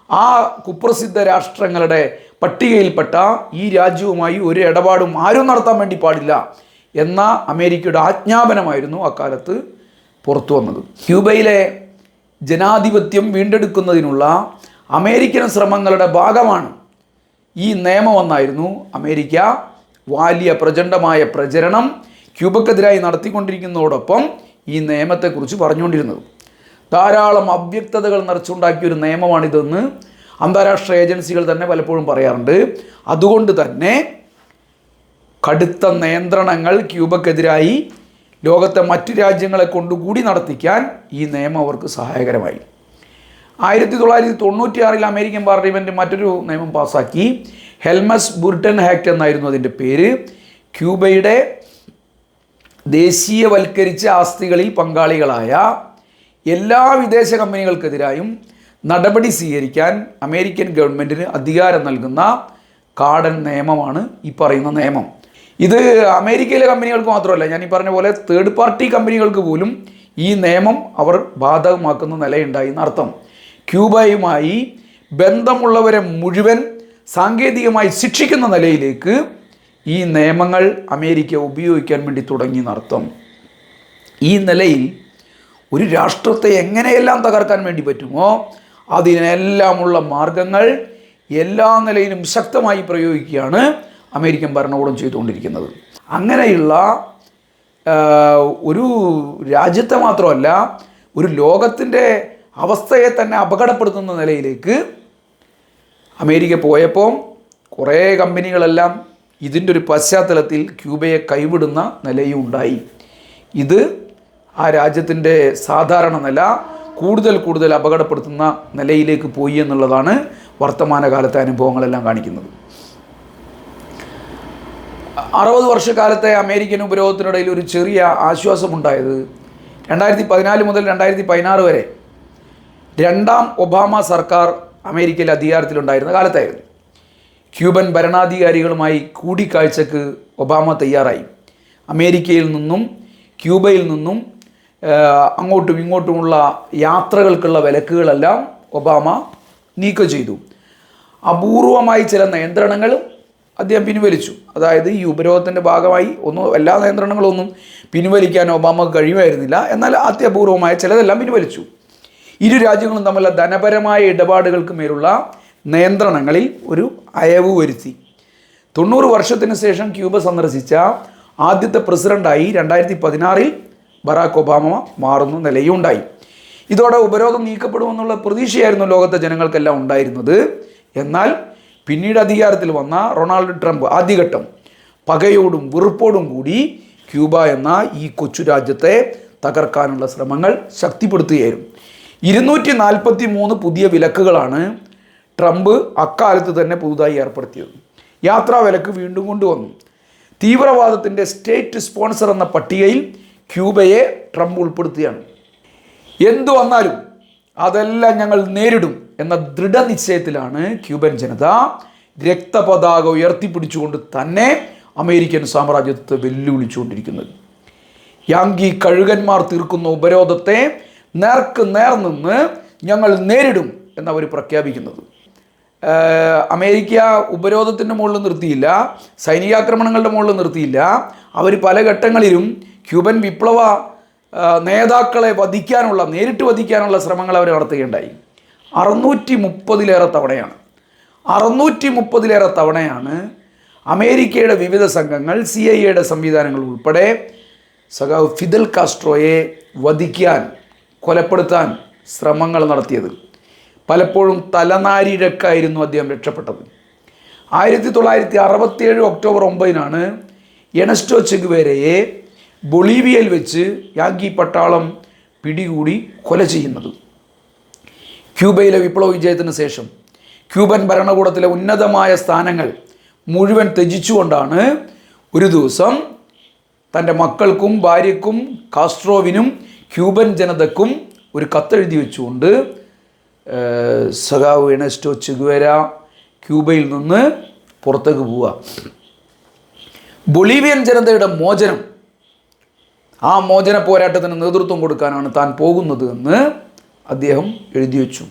ആ കുപ്രസിദ്ധ രാഷ്ട്രങ്ങളുടെ പട്ടികയിൽപ്പെട്ട ഈ രാജ്യവുമായി ഒരു ഇടപാടും ആരും നടത്താൻ വേണ്ടി പാടില്ല എന്ന അമേരിക്കയുടെ ആജ്ഞാപനമായിരുന്നു അക്കാലത്ത് പുറത്തു വന്നത്. ക്യൂബയിലെ ജനാധിപത്യം വീണ്ടെടുക്കുന്നതിനുള്ള അമേരിക്കൻ ശ്രമങ്ങളുടെ ഭാഗമാണ് ഈ നിയമമെന്നായിരുന്നു അമേരിക്ക വലിയ പ്രചണ്ഡമായ പ്രചരണം ക്യൂബക്കെതിരായി നടത്തിക്കൊണ്ടിരിക്കുന്നതോടൊപ്പം ഈ നിയമത്തെക്കുറിച്ച് പറഞ്ഞുകൊണ്ടിരുന്നത്. ധാരാളം അവ്യക്തതകൾ നിറച്ചുണ്ടാക്കിയൊരു നിയമമാണിതെന്ന് അന്താരാഷ്ട്ര ഏജൻസികൾ തന്നെ പലപ്പോഴും പറയാറുണ്ട്. അതുകൊണ്ട് തന്നെ കടുത്ത നിയന്ത്രണങ്ങൾ ക്യൂബക്കെതിരായി ലോകത്തെ മറ്റു രാജ്യങ്ങളെ കൊണ്ടുകൂടി നടത്തിക്കാൻ ഈ നിയമം അവർക്ക് സഹായകരമായി. 1996 അമേരിക്കൻ പാർലമെൻറ്റ് മറ്റൊരു നിയമം പാസ്സാക്കി. ഹെൽമസ് ബുർട്ടൺ ആക്ട് എന്നായിരുന്നു അതിൻ്റെ പേര്. ക്യൂബയുടെ ദേശീയവൽക്കരിച്ച ആസ്തികളിൽ പങ്കാളികളായ എല്ലാ വിദേശ കമ്പനികൾക്കെതിരായും നടപടി സ്വീകരിക്കാൻ അമേരിക്കൻ ഗവൺമെൻറ്റിന് അധികാരം നൽകുന്ന കാടൻ നിയമമാണ് ഈ പറയുന്ന നിയമം. ഇത് അമേരിക്കയിലെ കമ്പനികൾക്ക് മാത്രമല്ല, ഞാൻ ഈ പറഞ്ഞ പോലെ തേർഡ് പാർട്ടി കമ്പനികൾക്ക് പോലും ഈ നിയമം അവർ ബാധകമാക്കുന്ന നിലയുണ്ടായി എന്നർത്ഥം. ക്യൂബയുമായി ബന്ധമുള്ളവരെ മുഴുവൻ സാങ്കേതികമായി ശിക്ഷിക്കുന്ന നിലയിലേക്ക് ഈ നിയമങ്ങൾ അമേരിക്ക ഉപയോഗിക്കാൻ വേണ്ടി തുടങ്ങി എന്നർത്ഥം. ഈ നിലയിൽ ഒരു രാഷ്ട്രത്തെ എങ്ങനെയെല്ലാം തകർക്കാൻ വേണ്ടി പറ്റുമോ അതിനെല്ലാമുള്ള മാർഗങ്ങൾ എല്ലാ നിലയിലും ശക്തമായി പ്രയോഗിക്കുകയാണ് അമേരിക്കൻ ഭരണകൂടം ചെയ്തുകൊണ്ടിരിക്കുന്നത്. അങ്ങനെയുള്ള ഒരു രാജ്യത്തെ മാത്രമല്ല, ഒരു ലോകത്തിൻ്റെ അവസ്ഥയെ തന്നെ അപകടപ്പെടുത്തുന്ന നിലയിലേക്ക് അമേരിക്ക പോയപ്പോൾ കുറേ കമ്പനികളെല്ലാം ഇതിൻ്റെ ഒരു പശ്ചാത്തലത്തിൽ ക്യൂബയെ കൈവിടുന്ന നിലയും ഉണ്ടായി. ഇത് ആ രാജ്യത്തിൻ്റെ സാധാരണ നില കൂടുതൽ അപകടപ്പെടുത്തുന്ന നിലയിലേക്ക് പോയി എന്നുള്ളതാണ് വർത്തമാനകാലത്തെ അനുഭവങ്ങളെല്ലാം കാണിക്കുന്നത്. 60 വർഷക്കാലത്തെ അമേരിക്കൻ ഉപരോധത്തിനിടയിൽ ഒരു ചെറിയ ആശ്വാസമുണ്ടായത് 2014 മുതൽ 2016 വരെ രണ്ടാം ഒബാമ സർക്കാർ അമേരിക്കയിൽ അധികാരത്തിലുണ്ടായിരുന്ന കാലത്തായിരുന്നു. ക്യൂബൻ ഭരണാധികാരികളുമായി കൂടിക്കാഴ്ചക്ക് ഒബാമ തയ്യാറായി. അമേരിക്കയിൽ നിന്നും ക്യൂബയിൽ നിന്നും അങ്ങോട്ടും ഇങ്ങോട്ടുമുള്ള യാത്രകൾക്കുള്ള വിലക്കുകളെല്ലാം ഒബാമ നീക്കം ചെയ്തു. അപൂർവമായി ചില നിയന്ത്രണങ്ങളും അദ്ദേഹം പിൻവലിച്ചു. അതായത് ഈ ഉപരോധത്തിൻ്റെ ഭാഗമായി എല്ലാ നിയന്ത്രണങ്ങളൊന്നും പിൻവലിക്കാൻ ഒബാമക്ക് കഴിയുമായിരുന്നില്ല. എന്നാൽ അത്യപൂർവമായ ചിലതെല്ലാം പിൻവലിച്ചു. ഇരു രാജ്യങ്ങളും തമ്മിലുള്ള ധനപരമായ ഇടപാടുകൾക്ക് മേലുള്ള നിയന്ത്രണങ്ങളിൽ ഒരു അയവ് വരുത്തി. 90 വർഷത്തിന് ശേഷം ക്യൂബ സന്ദർശിച്ച ആദ്യത്തെ പ്രസിഡൻ്റായി 2016 ബറാക്ക് ഒബാമ മാറുന്ന നിലയുണ്ടായി. ഇതോടെ ഉപരോധം നീക്കപ്പെടുമെന്നുള്ള പ്രതീക്ഷയായിരുന്നു ലോകത്തെ ജനങ്ങൾക്കെല്ലാം ഉണ്ടായിരുന്നത്. എന്നാൽ പിന്നീട് അധികാരത്തിൽ വന്ന റൊണാൾഡ് ട്രംപ് ആദ്യഘട്ടം പകയോടും വെറുപ്പോടും കൂടി ക്യൂബ എന്ന ഈ കൊച്ചു രാജ്യത്തെ തകർക്കാനുള്ള ശ്രമങ്ങൾ ശക്തിപ്പെടുത്തുകയായിരുന്നു. 243 പുതിയ വിലക്കുകളാണ് ട്രംപ് അക്കാലത്ത് തന്നെ പുതുതായി ഏർപ്പെടുത്തിയത്. യാത്രാ വിലക്ക് വീണ്ടും കൊണ്ടുവന്നു. തീവ്രവാദത്തിൻ്റെ സ്റ്റേറ്റ് സ്പോൺസർ എന്ന പട്ടികയിൽ ക്യൂബയെ ട്രംപ് ഉൾപ്പെടുത്തുകയാണ്. എന്തു വന്നാലും അതെല്ലാം ഞങ്ങൾ നേരിടും എന്ന ദൃഢനിശ്ചയത്തിലാണ് ക്യൂബൻ ജനത രക്തപതാക ഉയർത്തിപ്പിടിച്ചുകൊണ്ട് തന്നെ അമേരിക്കൻ സാമ്രാജ്യത്തെ വെല്ലുവിളിച്ചുകൊണ്ടിരിക്കുന്നത്. യാങ്കി കഴുകന്മാർ തീർക്കുന്ന ഉപരോധത്തെ നേർക്ക് നേർ നിന്ന് ഞങ്ങൾ നേരിടും എന്നവർ പ്രഖ്യാപിക്കുന്നത്. അമേരിക്ക ഉപരോധത്തിൻ്റെ മുകളിൽ നിർത്തിയില്ല, സൈനികാക്രമണങ്ങളുടെ മുകളിൽ നിർത്തിയില്ല. അവർ പല ഘട്ടങ്ങളിലും ക്യൂബൻ വിപ്ലവ നേതാക്കളെ നേരിട്ട് വധിക്കാനുള്ള ശ്രമങ്ങൾ അവർ നടത്തുകയുണ്ടായി. 630 തവണയാണ് അമേരിക്കയുടെ വിവിധ സംഘങ്ങൾ, CIA സംവിധാനങ്ങൾ ഉൾപ്പെടെ സഖാവ് ഫിദൽ കാസ്ട്രോയെ വധിക്കാൻ, കൊലപ്പെടുത്താൻ ശ്രമങ്ങൾ നടത്തിയത്. പലപ്പോഴും തലനാരിഴക്കായിരുന്നു അദ്ദേഹം രക്ഷപ്പെട്ടത്. 1967 ഒക്ടോബർ 9 എണസ്റ്റോ ചെഗുവേരയെ ബൊളീവിയയിൽ വെച്ച് യാങ്കി പട്ടാളം പിടികൂടി കൊല ചെയ്യുന്നത്. ക്യൂബയിലെ വിപ്ലവ വിജയത്തിന് ശേഷം ക്യൂബൻ ഭരണകൂടത്തിലെ ഉന്നതമായ സ്ഥാനങ്ങൾ മുഴുവൻ ത്യജിച്ചുകൊണ്ടാണ് ഒരു ദിവസം തൻ്റെ മക്കൾക്കും ഭാര്യയ്ക്കും കാസ്ട്രോവിനും ക്യൂബൻ ജനതയ്ക്കും ഒരു കത്തെഴുതി വെച്ചുകൊണ്ട് സഖാവ് എണസ്റ്റോ ചെഗുവേര ക്യൂബയിൽ നിന്ന് പുറത്തേക്ക് പോവുക. ബൊളീവിയൻ ജനതയുടെ മോചനം, ആ മോചന പോരാട്ടത്തിന് നേതൃത്വം കൊടുക്കാനാണ് താൻ പോകുന്നത് എന്ന് അദ്ദേഹം എഴുതി വെച്ചു.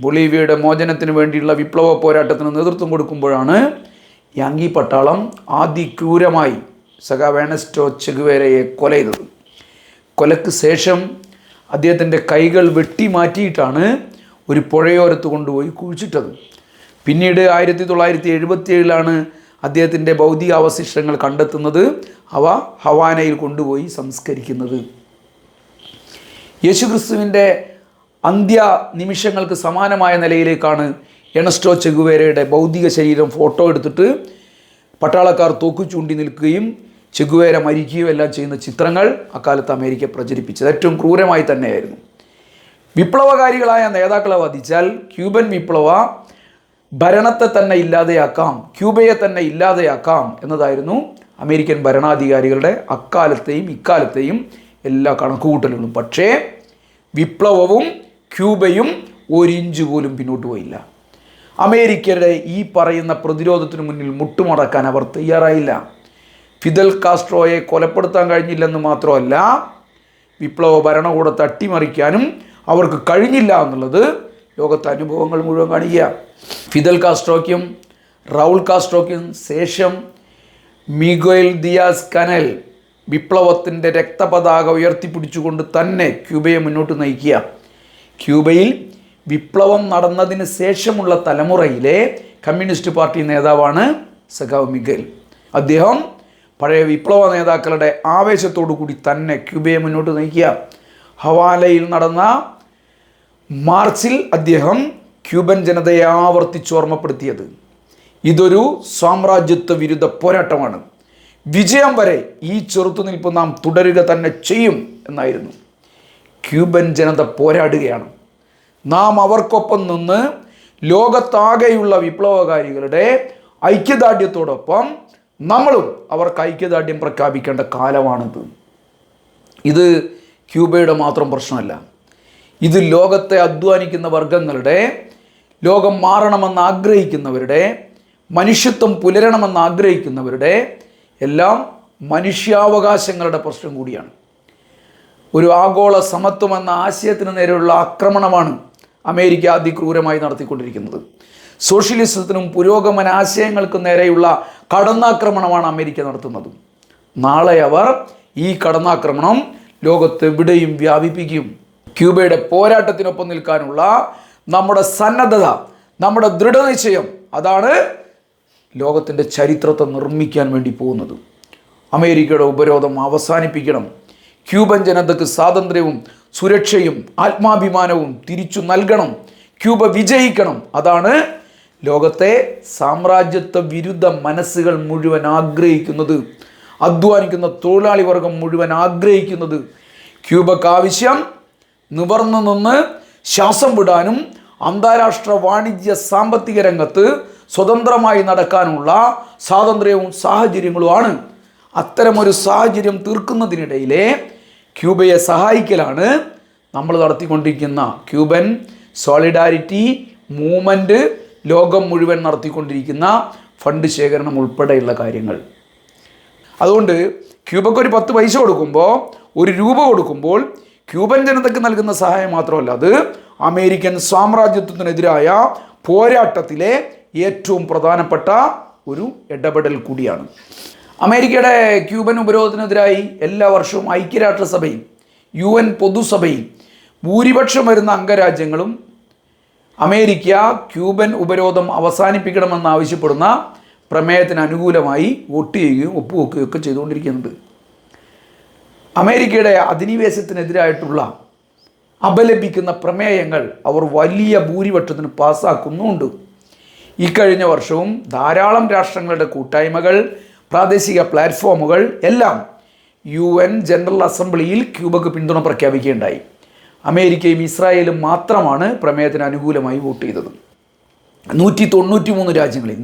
ബൊളീവിയയുടെ മോചനത്തിന് വേണ്ടിയുള്ള വിപ്ലവ പോരാട്ടത്തിന് നേതൃത്വം കൊടുക്കുമ്പോഴാണ് യാങ്കി പട്ടാളം അതിക്രൂരമായി സഖാവ് എണസ്റ്റോ ചെഗുവേരയെ കൊല ചെയ്തത്. കൊലയ്ക്ക് ശേഷം അദ്ദേഹത്തിൻ്റെ കൈകൾ വെട്ടി മാറ്റിയിട്ടാണ് ഒരു പുഴയോരത്ത് കൊണ്ടുപോയി കുഴിച്ചിട്ടത്. പിന്നീട് 1977 അദ്ദേഹത്തിൻ്റെ ഭൗതികാവശിഷ്ടങ്ങൾ കണ്ടെത്തുന്നത്. അവ ഹവാനയിൽ കൊണ്ടുപോയി സംസ്കരിക്കുന്നത്. യേശുക്രിസ്തുവിൻ്റെ അന്ത്യ നിമിഷങ്ങൾക്ക് സമാനമായ നിലയിലേക്കാണ് എണസ്റ്റോ ചെഗുവേരയുടെ ഭൗതിക ശരീരം ഫോട്ടോ എടുത്തിട്ട് പട്ടാളക്കാർ തോക്കു ചൂണ്ടി നിൽക്കുകയും ചെഗുവേര മരിക്കുകയും എല്ലാം ചെയ്യുന്ന ചിത്രങ്ങൾ അക്കാലത്ത് അമേരിക്ക പ്രചരിപ്പിച്ചത്. ഏറ്റവും ക്രൂരമായി തന്നെയായിരുന്നു. വിപ്ലവകാരികളായ നേതാക്കളെ വധിച്ചാൽ ക്യൂബൻ വിപ്ലവ ഭരണത്തെ തന്നെ ഇല്ലാതെയാക്കാം, ക്യൂബയെ തന്നെ ഇല്ലാതെയാക്കാം എന്നതായിരുന്നു അമേരിക്കൻ ഭരണാധികാരികളുടെ അക്കാലത്തെയും ഇക്കാലത്തെയും എല്ലാ കണക്കുകൂട്ടലുകളും. പക്ഷേ വിപ്ലവവും ക്യൂബയും ഒരിഞ്ച് പോലും പിന്നോട്ട് പോയില്ല. അമേരിക്കയുടെ ഈ പറയുന്ന പ്രതിരോധത്തിന് മുന്നിൽ മുട്ടുമടക്കാൻ അവർ തയ്യാറായില്ല. ഫിദൽ കാസ്ട്രോയെ കൊലപ്പെടുത്താൻ കഴിഞ്ഞില്ലെന്ന് മാത്രമല്ല, വിപ്ലവ ഭരണകൂടത്തെ അട്ടിമറിക്കാനും അവർക്ക് കഴിഞ്ഞില്ല എന്നുള്ളത് ലോകത്തെ അനുഭവങ്ങൾ മുഴുവൻ കാണിക്കുക. ഫിദൽ കാസ്ട്രോയ്ക്കും റൗൾ കാസ്ട്രോയ്ക്കും ശേഷം മിഗ്വൽ ദിയാസ് കനൽ വിപ്ലവത്തിൻ്റെ രക്തപതാക ഉയർത്തിപ്പിടിച്ചുകൊണ്ട് തന്നെ ക്യൂബയെ മുന്നോട്ട് നയിക്കുക. ക്യൂബയിൽ വിപ്ലവം നടന്നതിന് ശേഷമുള്ള തലമുറയിലെ കമ്മ്യൂണിസ്റ്റ് പാർട്ടി നേതാവാണ് സഖാവ് മിഗൽ. അദ്ദേഹം പഴയ വിപ്ലവ നേതാക്കളുടെ ആവേശത്തോടു കൂടി തന്നെ ക്യൂബയെ മുന്നോട്ട് നയിക്കുക. ഹവാലയിൽ നടന്ന മാർച്ചിൽ അദ്ദേഹം ക്യൂബൻ ജനതയെ ആവർത്തിച്ചോർമ്മപ്പെടുത്തിയത് ഇതൊരു സാമ്രാജ്യത്വ വിരുദ്ധ പോരാട്ടമാണ്, വിജയം വരെ ഈ ചെറുത്തുനിൽപ്പ് നാം തുടരുക തന്നെ ചെയ്യും എന്നായിരുന്നു. ക്യൂബൻ ജനത പോരാടുകയാണ്. നാം അവർക്കൊപ്പം നിന്ന് ലോകത്താകെയുള്ള വിപ്ലവകാരികളുടെ ഐക്യദാർഢ്യത്തോടൊപ്പം നമ്മളും അവർക്ക് ഐക്യദാർഢ്യം പ്രഖ്യാപിക്കേണ്ട കാലമാണിത്. ഇത് ക്യൂബയുടെ മാത്രം പ്രശ്നമല്ല. ഇത് ലോകത്തെ അധ്വാനിക്കുന്ന വർഗങ്ങളുടെ, ലോകം മാറണമെന്ന് ആഗ്രഹിക്കുന്നവരുടെ, മനുഷ്യത്വം പുലരണമെന്ന് ആഗ്രഹിക്കുന്നവരുടെ എല്ലാം മനുഷ്യാവകാശങ്ങളുടെ പ്രശ്നം കൂടിയാണ്. ഒരു ആഗോള സമത്വം എന്ന ആശയത്തിന് നേരെയുള്ള ആക്രമണമാണ് അമേരിക്ക അതിക്രൂരമായി നടത്തിക്കൊണ്ടിരിക്കുന്നത്. സോഷ്യലിസത്തിനും പുരോഗമന ആശയങ്ങൾക്കും നേരെയുള്ള കടന്നാക്രമണമാണ് അമേരിക്ക നടത്തുന്നത്. നാളെ അവർ ഈ കടന്നാക്രമണം ലോകത്തെവിടെയും വ്യാപിപ്പിക്കും. ക്യൂബയുടെ പോരാട്ടത്തിനൊപ്പം നിൽക്കാനുള്ള നമ്മുടെ സന്നദ്ധത, നമ്മുടെ ദൃഢനിശ്ചയം, അതാണ് ലോകത്തിൻ്റെ ചരിത്രത്തെ നിർമ്മിക്കാൻ വേണ്ടി പോകുന്നത്. അമേരിക്കയുടെ ഉപരോധം അവസാനിപ്പിക്കണം. ക്യൂബൻ ജനതയ്ക്ക് സ്വാതന്ത്ര്യവും സുരക്ഷയും ആത്മാഭിമാനവും തിരിച്ചു നൽകണം. ക്യൂബ വിജയിക്കണം. അതാണ് ലോകത്തെ സാമ്രാജ്യത്വ വിരുദ്ധ മനസ്സുകൾ മുഴുവൻ ആഗ്രഹിക്കുന്നത്. അധ്വാനിക്കുന്ന തൊഴിലാളി വർഗം മുഴുവൻ ആഗ്രഹിക്കുന്നത്. ക്യൂബക്ക് ആവശ്യം നിവർന്നു നിന്ന് ശ്വാസം വിടാനും അന്താരാഷ്ട്ര വാണിജ്യ സാമ്പത്തിക രംഗത്ത് സ്വതന്ത്രമായി നടക്കാനുള്ള സ്വാതന്ത്ര്യവും സാഹചര്യങ്ങളുമാണ്. അത്തരമൊരു സാഹചര്യം തീർക്കുന്നതിനിടയിലെ ക്യൂബയെ സഹായിക്കലാണ് നമ്മൾ നടത്തിക്കൊണ്ടിരിക്കുന്ന ക്യൂബൻ സോളിഡാരിറ്റി മൂവ്മെൻറ്റ്, ലോകം മുഴുവൻ നടത്തിക്കൊണ്ടിരിക്കുന്ന ഫണ്ട് ശേഖരണം ഉൾപ്പെടെയുള്ള കാര്യങ്ങൾ. അതുകൊണ്ട് ക്യൂബക്ക് ഒരു 10 പൈസ കൊടുക്കുമ്പോൾ, ₹1 കൊടുക്കുമ്പോൾ ക്യൂബൻ ജനതയ്ക്ക് നൽകുന്ന സഹായം മാത്രമല്ല, അത് അമേരിക്കൻ സാമ്രാജ്യത്വത്തിനെതിരായ പോരാട്ടത്തിലെ ഏറ്റവും പ്രധാനപ്പെട്ട ഒരു ഇടപെടൽ കൂടിയാണ്. അമേരിക്കയുടെ ക്യൂബൻ ഉപരോധത്തിനെതിരായി എല്ലാ വർഷവും ഐക്യരാഷ്ട്രസഭയും UN പൊതുസഭയും ഭൂരിപക്ഷം വരുന്ന അംഗരാജ്യങ്ങളും അമേരിക്ക ക്യൂബൻ ഉപരോധം അവസാനിപ്പിക്കണമെന്നാവശ്യപ്പെടുന്ന പ്രമേയത്തിന് അനുകൂലമായി വോട്ട് ചെയ്യുകയും ഒപ്പുവെക്കുകയൊക്കെ ചെയ്തുകൊണ്ടിരിക്കുന്നുണ്ട്. അമേരിക്കയുടെ അധിനിവേശത്തിനെതിരായിട്ടുള്ള അപലപിക്കുന്ന പ്രമേയങ്ങൾ അവർ വലിയ ഭൂരിപക്ഷത്തിന് പാസ്സാക്കുന്നുമുണ്ട്. ഇക്കഴിഞ്ഞ വർഷവും ധാരാളം രാഷ്ട്രങ്ങളുടെ കൂട്ടായ്മകൾ, പ്രാദേശിക പ്ലാറ്റ്ഫോമുകൾ എല്ലാം UN ജനറൽ അസംബ്ലിയിൽ ക്യൂബക്ക് പിന്തുണ പ്രഖ്യാപിക്കുകയുണ്ടായി. അമേരിക്കയും ഇസ്രായേലും മാത്രമാണ് പ്രമേയത്തിന് അനുകൂലമായി വോട്ട് ചെയ്തത്. 193 രാജ്യങ്ങളിൽ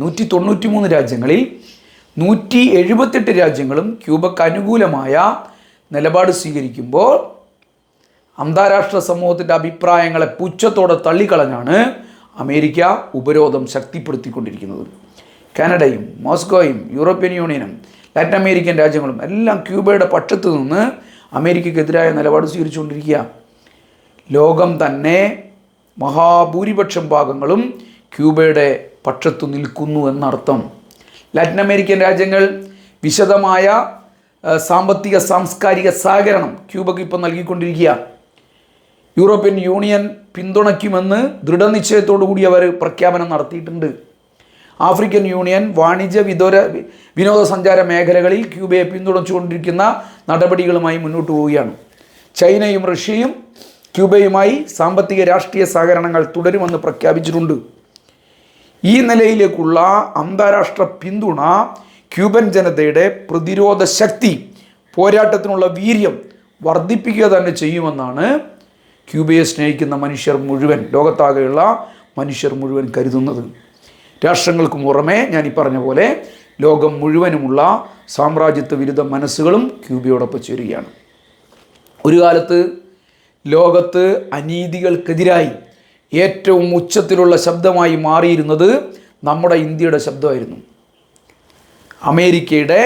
178 രാജ്യങ്ങളും ക്യൂബക്ക് അനുകൂലമായ നിലപാട് സ്വീകരിക്കുമ്പോൾ അന്താരാഷ്ട്ര സമൂഹത്തിൻ്റെ അഭിപ്രായങ്ങളെ പുച്ഛത്തോടെ തള്ളിക്കളഞ്ഞാണ് അമേരിക്ക ഉപരോധം ശക്തിപ്പെടുത്തിക്കൊണ്ടിരിക്കുന്നത്. കാനഡയും മോസ്കോയും യൂറോപ്യൻ യൂണിയനും ലാറ്റിൻ അമേരിക്കൻ രാജ്യങ്ങളും എല്ലാം ക്യൂബയുടെ പക്ഷത്ത് നിന്ന് അമേരിക്കക്കെതിരായ നിലപാട് സ്വീകരിച്ചുകൊണ്ടിരിക്കുക. ലോകം തന്നെ മഹാഭൂരിപക്ഷം ഭാഗങ്ങളും ക്യൂബയുടെ പക്ഷത്തു നിൽക്കുന്നു എന്നർത്ഥം. ലാറ്റിൻ അമേരിക്കൻ രാജ്യങ്ങൾ വിശദമായ സാമ്പത്തിക സാംസ്കാരിക സഹകരണം ക്യൂബക്ക് ഇപ്പോൾ നൽകിക്കൊണ്ടിരിക്കുക. യൂറോപ്യൻ യൂണിയൻ പിന്തുണയ്ക്കുമെന്ന് ദൃഢനിശ്ചയത്തോടു കൂടി അവർ പ്രഖ്യാപനം നടത്തിയിട്ടുണ്ട്. ആഫ്രിക്കൻ യൂണിയൻ വാണിജ്യ വിനോദസഞ്ചാര മേഖലകളിൽ ക്യൂബയെ പിന്തുണച്ചുകൊണ്ടിരിക്കുന്ന നടപടികളുമായി മുന്നോട്ട് പോവുകയാണ്. ചൈനയും റഷ്യയും ക്യൂബയുമായി സാമ്പത്തിക രാഷ്ട്രീയ സഹകരണങ്ങൾ തുടരുമെന്ന് പ്രഖ്യാപിച്ചിട്ടുണ്ട്. ഈ നിലയിലേക്കുള്ള അന്താരാഷ്ട്ര പിന്തുണ ക്യൂബൻ ജനതയുടെ പ്രതിരോധ ശക്തി, പോരാട്ടത്തിനുള്ള വീര്യം വർദ്ധിപ്പിക്കുക തന്നെ ചെയ്യുമെന്നാണ് ക്യൂബയെ സ്നേഹിക്കുന്ന മനുഷ്യർ മുഴുവൻ, ലോകത്താകെയുള്ള മനുഷ്യർ മുഴുവൻ കരുതുന്നത്. രാഷ്ട്രങ്ങൾക്ക് പുറമെ ഞാൻ ഈ പറഞ്ഞ പോലെ ലോകം മുഴുവനുമുള്ള സാമ്രാജ്യത്വ വിരുദ്ധ മനസ്സുകളും ക്യൂബയോടൊപ്പം ചേരുകയാണ്. ഒരു കാലത്ത് ലോകത്ത് അനീതികൾക്കെതിരായി ഏറ്റവും ഉച്ചത്തിലുള്ള ശബ്ദമായി മാറിയിരുന്നത് നമ്മുടെ ഇന്ത്യയുടെ ശബ്ദമായിരുന്നു. അമേരിക്കയുടെ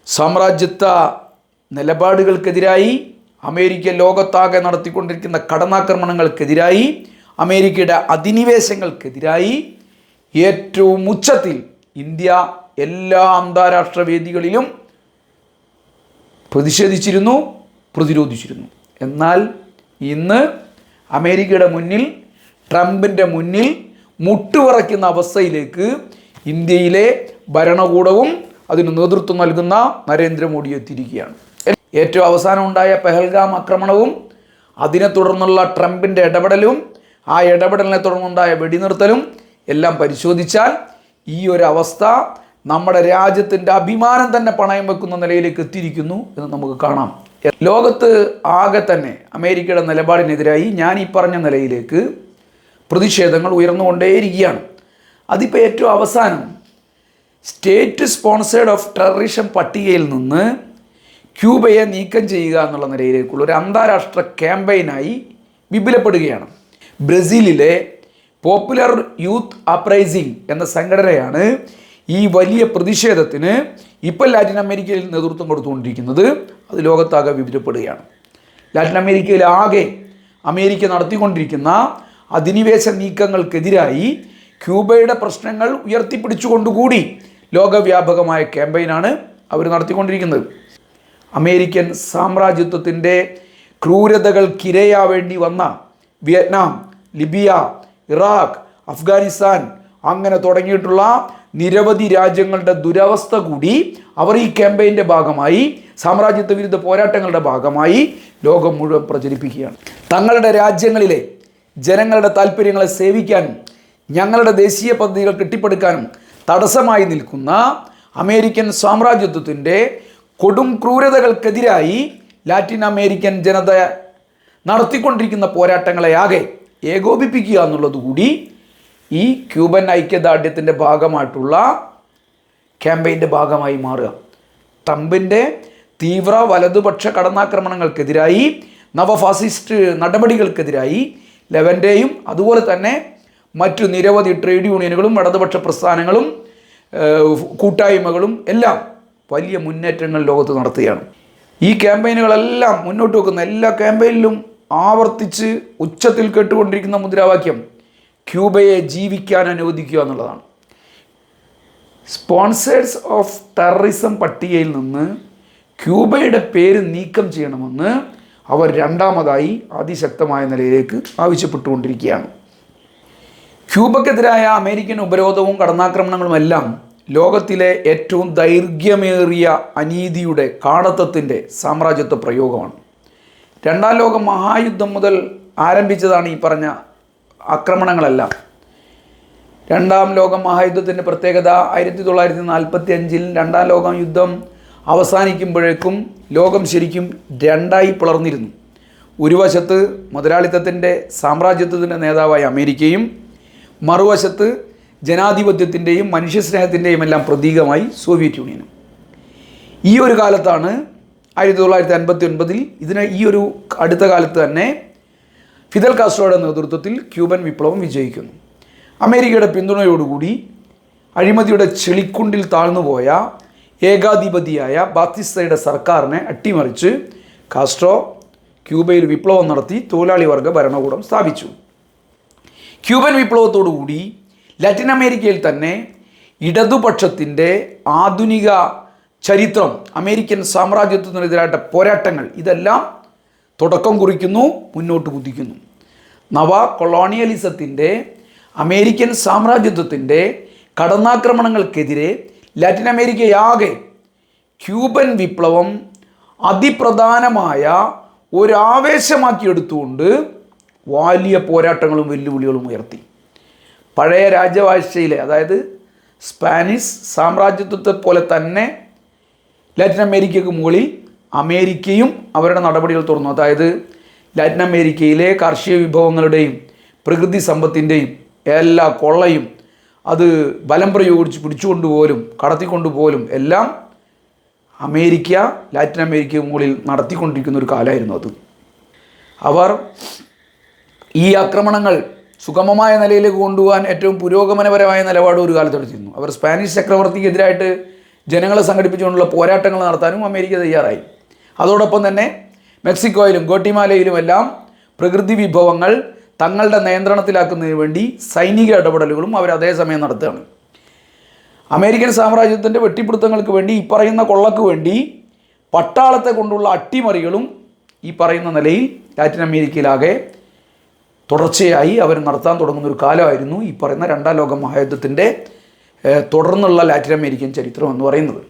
സാമ്രാജ്യത്വ നിലപാടുകൾക്കെതിരായി, അമേരിക്ക ലോകത്താകെ നടത്തിക്കൊണ്ടിരിക്കുന്ന കടന്നാക്രമണങ്ങൾക്കെതിരായി, അമേരിക്കയുടെ അധിനിവേശങ്ങൾക്കെതിരായി ഏറ്റവും ഉച്ചത്തിൽ ഇന്ത്യ എല്ലാ അന്താരാഷ്ട്ര വേദികളിലും പ്രതിഷേധിച്ചിരുന്നു, പ്രതിരോധിച്ചിരുന്നു. എന്നാൽ ഇന്ന് അമേരിക്കയുടെ മുന്നിൽ, ട്രംപിൻ്റെ മുന്നിൽ മുട്ടുവിറയ്ക്കുന്ന അവസ്ഥയിലേക്ക് ഇന്ത്യയിലെ ഭരണകൂടവും അതിന് നേതൃത്വം നൽകുന്ന നരേന്ദ്രമോദി എത്തിയിരിക്കുകയാണ്. ഏറ്റവും അവസാനം ഉണ്ടായ പെഹൽഗാം ആക്രമണവും അതിനെ തുടർന്നുള്ള ട്രംപിൻ്റെ ഇടപെടലും ആ ഇടപെടലിനെ തുടർന്നുണ്ടായ വെടിനിർത്തലും എല്ലാം പരിശോധിച്ചാൽ ഈ ഒരു അവസ്ഥ നമ്മുടെ രാജ്യത്തിൻ്റെ അഭിമാനം തന്നെ പണയം വെക്കുന്ന നിലയിലേക്ക് എത്തിയിരിക്കുന്നു എന്ന് നമുക്ക് കാണാം. ലോകത്ത് ആകെ തന്നെ അമേരിക്കയുടെ നിലപാടിനെതിരായി ഞാൻ ഈ പറഞ്ഞ നിലയിലേക്ക് പ്രതിഷേധങ്ങൾ ഉയർന്നുകൊണ്ടേയിരിക്കുകയാണ്. അതിപ്പോൾ ഏറ്റവും അവസാനം സ്റ്റേറ്റ് സ്പോൺസേഡ് ഓഫ് ടെററിസം പട്ടികയിൽ നിന്ന് ക്യൂബയെ നീക്കം ചെയ്യുക എന്നുള്ള നിലയിലേക്കുള്ള ഒരു അന്താരാഷ്ട്ര ക്യാമ്പയിനായി വിപുലപ്പെടുകയാണ്. ബ്രസീലിലെ പോപ്പുലർ യൂത്ത് അപ്രൈസിംഗ് എന്ന സംഘടനയാണ് ഈ വലിയ പ്രതിഷേധത്തിന് ഇപ്പോൾ ലാറ്റിൻ അമേരിക്കയിൽ നേതൃത്വം കൊടുത്തുകൊണ്ടിരിക്കുന്നത്. അത് ലോകത്താകെ വിപുലപ്പെടുകയാണ്. ലാറ്റിൻ അമേരിക്കയിലാകെ അമേരിക്ക നടത്തിക്കൊണ്ടിരിക്കുന്ന അധിനിവേശ നീക്കങ്ങൾക്കെതിരായി ക്യൂബയുടെ പ്രശ്നങ്ങൾ ഉയർത്തിപ്പിടിച്ചുകൊണ്ടുകൂടി ലോകവ്യാപകമായ ക്യാമ്പയിനാണ് അവർ നടത്തിക്കൊണ്ടിരിക്കുന്നത്. അമേരിക്കൻ സാമ്രാജ്യത്വത്തിൻ്റെ ക്രൂരതകൾക്കിരയാവേണ്ടി വന്ന വിയറ്റ്നാം, ലിബിയ, ഇറാഖ്, അഫ്ഗാനിസ്ഥാൻ അങ്ങനെ തുടങ്ങിയിട്ടുള്ള നിരവധി രാജ്യങ്ങളുടെ ദുരവസ്ഥ കൂടി അവർ ഈ ക്യാമ്പയിൻ്റെ ഭാഗമായി, സാമ്രാജ്യത്വ വിരുദ്ധ പോരാട്ടങ്ങളുടെ ഭാഗമായി ലോകം മുഴുവൻ പ്രചരിപ്പിക്കുകയാണ്. തങ്ങളുടെ രാജ്യങ്ങളിലെ ജനങ്ങളുടെ താല്പര്യങ്ങളെ സേവിക്കാനും ഞങ്ങളുടെ ദേശീയ പദ്ധതികൾ കെട്ടിപ്പടുക്കാനും തടസ്സമായി നിൽക്കുന്ന അമേരിക്കൻ സാമ്രാജ്യത്വത്തിൻ്റെ കൊടും ക്രൂരതകൾക്കെതിരായി ലാറ്റിൻ അമേരിക്കൻ ജനത നടത്തിക്കൊണ്ടിരിക്കുന്ന പോരാട്ടങ്ങളെയാകെ ഏകോപിപ്പിക്കുക എന്നുള്ളതുകൂടി ഈ ക്യൂബൻ ഐക്യദാർഢ്യത്തിൻ്റെ ഭാഗമായിട്ടുള്ള ക്യാമ്പയിൻ്റെ ഭാഗമായി മാറുക. ട്രംപിൻ്റെ തീവ്ര വലതുപക്ഷ കടന്നാക്രമണങ്ങൾക്കെതിരായി, നവഫാസിസ്റ്റ് നടപടികൾക്കെതിരായി ലെവൻ്റെയും അതുപോലെ തന്നെ മറ്റു നിരവധി ട്രേഡ് യൂണിയനുകളും ഇടതുപക്ഷ പ്രസ്ഥാനങ്ങളും കൂട്ടായ്മകളും എല്ലാം വലിയ മുന്നേറ്റങ്ങൾ ലോകത്ത് നടത്തുകയാണ്. ഈ ക്യാമ്പയിനുകളെല്ലാം മുന്നോട്ട് വെക്കുന്ന എല്ലാ ക്യാമ്പയിനിലും ആവർത്തിച്ച് ഉച്ചത്തിൽ കേട്ടുകൊണ്ടിരിക്കുന്ന മുദ്രാവാക്യം ക്യൂബയെ ജീവിക്കാൻ അനുവദിക്കുക എന്നുള്ളതാണ്. സ്പോൺസേഴ്സ് ഓഫ് ടെററിസം പട്ടികയിൽ നിന്ന് ക്യൂബയുടെ പേര് നീക്കം ചെയ്യണമെന്ന് അവർ രണ്ടാമതായി അതിശക്തമായ നിലയിലേക്ക് ആവശ്യപ്പെട്ടുകൊണ്ടിരിക്കുകയാണ്. ക്യൂബക്കെതിരായ അമേരിക്കൻ ഉപരോധവും കടന്നാക്രമണങ്ങളുമെല്ലാം ലോകത്തിലെ ഏറ്റവും ദൈർഘ്യമേറിയ അനീതിയുടെ കാടത്തത്തിൻ്റെ സാമ്രാജ്യത്വ പ്രയോഗമാണ്. രണ്ടാം ലോക മഹായുദ്ധം മുതൽ ആരംഭിച്ചതാണ് ഈ പറഞ്ഞ ആക്രമണങ്ങളെല്ലാം. രണ്ടാം ലോക മഹായുദ്ധത്തിൻ്റെ പ്രത്യേകത 1945 രണ്ടാം ലോക യുദ്ധം അവസാനിക്കുമ്പോഴേക്കും ലോകം ശരിക്കും രണ്ടായി പിളർന്നിരുന്നു. ഒരു വശത്ത് മുതലാളിത്തത്തിൻ്റെ സാമ്രാജ്യത്വത്തിൻ്റെ നേതാവായ അമേരിക്കയും മറുവശത്ത് ജനാധിപത്യത്തിൻ്റെയും മനുഷ്യസ്നേഹത്തിൻ്റെയും എല്ലാം പ്രതീകമായി സോവിയറ്റ് യൂണിയനും. ഈ ഒരു കാലത്താണ് 1959 ഈ ഒരു അടുത്ത കാലത്ത് തന്നെ ഫിദൽ കാസ്ട്രോയുടെ നേതൃത്വത്തിൽ ക്യൂബൻ വിപ്ലവം വിജയിക്കുന്നു. അമേരിക്കയുടെ പിന്തുണയോടുകൂടി അഴിമതിയുടെ ചെളിക്കുണ്ടിൽ താഴ്ന്നുപോയ ഏകാധിപതിയായ ബാത്തിസ്റ്റയുടെ സർക്കാരിനെ അട്ടിമറിച്ച് കാസ്ട്രോ ക്യൂബയിൽ വിപ്ലവം നടത്തി തൊഴിലാളി വർഗ ഭരണകൂടം സ്ഥാപിച്ചു. ക്യൂബൻ വിപ്ലവത്തോടുകൂടി ലാറ്റിൻ അമേരിക്കയിൽ തന്നെ ഇടതുപക്ഷത്തിൻ്റെ ആധുനിക ചരിത്രം, അമേരിക്കൻ സാമ്രാജ്യത്വത്തിനെതിരായിട്ട് പോരാട്ടങ്ങൾ ഇതെല്ലാം തുടക്കം കുറിക്കുന്നു, മുന്നോട്ട് കുതിക്കുന്നു. നവ കൊളോണിയലിസത്തിൻ്റെ, അമേരിക്കൻ സാമ്രാജ്യത്വത്തിൻ്റെ കടന്നാക്രമണങ്ങൾക്കെതിരെ ലാറ്റിൻ അമേരിക്കയാകെ ക്യൂബൻ വിപ്ലവം അതിപ്രധാനമായ ഒരാവേശമാക്കി എടുത്തുകൊണ്ട് വലിയ പോരാട്ടങ്ങളും വെല്ലുവിളികളും ഉയർത്തി. പഴയ രാജവാഴ്ചയിലെ, അതായത് സ്പാനിഷ് സാമ്രാജ്യത്വത്തെ പോലെ തന്നെ ലാറ്റിൻ അമേരിക്കയ്ക്ക് മുകളിൽ അമേരിക്കയും അവരുടെ നടപടികൾ തുറന്നു. അതായത് ലാറ്റിൻ അമേരിക്കയിലെ കാർഷിക വിഭവങ്ങളുടെയും പ്രകൃതി സമ്പത്തിൻ്റെയും എല്ലാ കൊള്ളയും അത് ബലം പ്രയോഗിച്ച് പിടിച്ചുകൊണ്ടുപോലും കടത്തിക്കൊണ്ടുപോലും എല്ലാം അമേരിക്ക ലാറ്റിൻ അമേരിക്കയ്ക്ക് മുകളിൽ നടത്തിക്കൊണ്ടിരിക്കുന്ന ഒരു കാലമായിരുന്നു അത്. അവർ ഈ ആക്രമണങ്ങൾ സുഗമമായ നിലയിലേക്ക് കൊണ്ടുപോകാൻ ഏറ്റവും പുരോഗമനപരമായ നിലപാട് ഒരു കാലത്തെടുത്തിരുന്നു. അവർ സ്പാനിഷ് ചക്രവർത്തിക്കെതിരായിട്ട് ജനങ്ങളെ സംഘടിപ്പിച്ചുകൊണ്ടുള്ള പോരാട്ടങ്ങൾ നടത്താനും അമേരിക്ക തയ്യാറായി. അതോടൊപ്പം തന്നെ മെക്സിക്കോയിലും ഗോട്ടിമാലയിലുമെല്ലാം പ്രകൃതി വിഭവങ്ങൾ തങ്ങളുടെ നിയന്ത്രണത്തിലാക്കുന്നതിന് വേണ്ടി സൈനിക ഇടപെടലുകളും അവർ അതേസമയം നടത്തുകയാണ്. അമേരിക്കൻ സാമ്രാജ്യത്തിൻ്റെ വെട്ടിപ്പിടുത്തങ്ങൾക്ക് വേണ്ടി, ഈ പറയുന്ന കൊള്ളക്ക് വേണ്ടി പട്ടാളത്തെ കൊണ്ടുള്ള അട്ടിമറികളും ഈ പറയുന്ന നിലയിൽ ലാറ്റിൻ അമേരിക്കയിലാകെ തുടർച്ചയായി അവർ നടത്താൻ തുടങ്ങുന്ന ഒരു കാലമായിരുന്നു ഈ പറയുന്ന രണ്ടാം ലോക മഹായുദ്ധത്തിൻ്റെ തുടർന്നുള്ള ലാറ്റിൻ അമേരിക്കൻ ചരിത്രം എന്ന് പറയുന്നത്.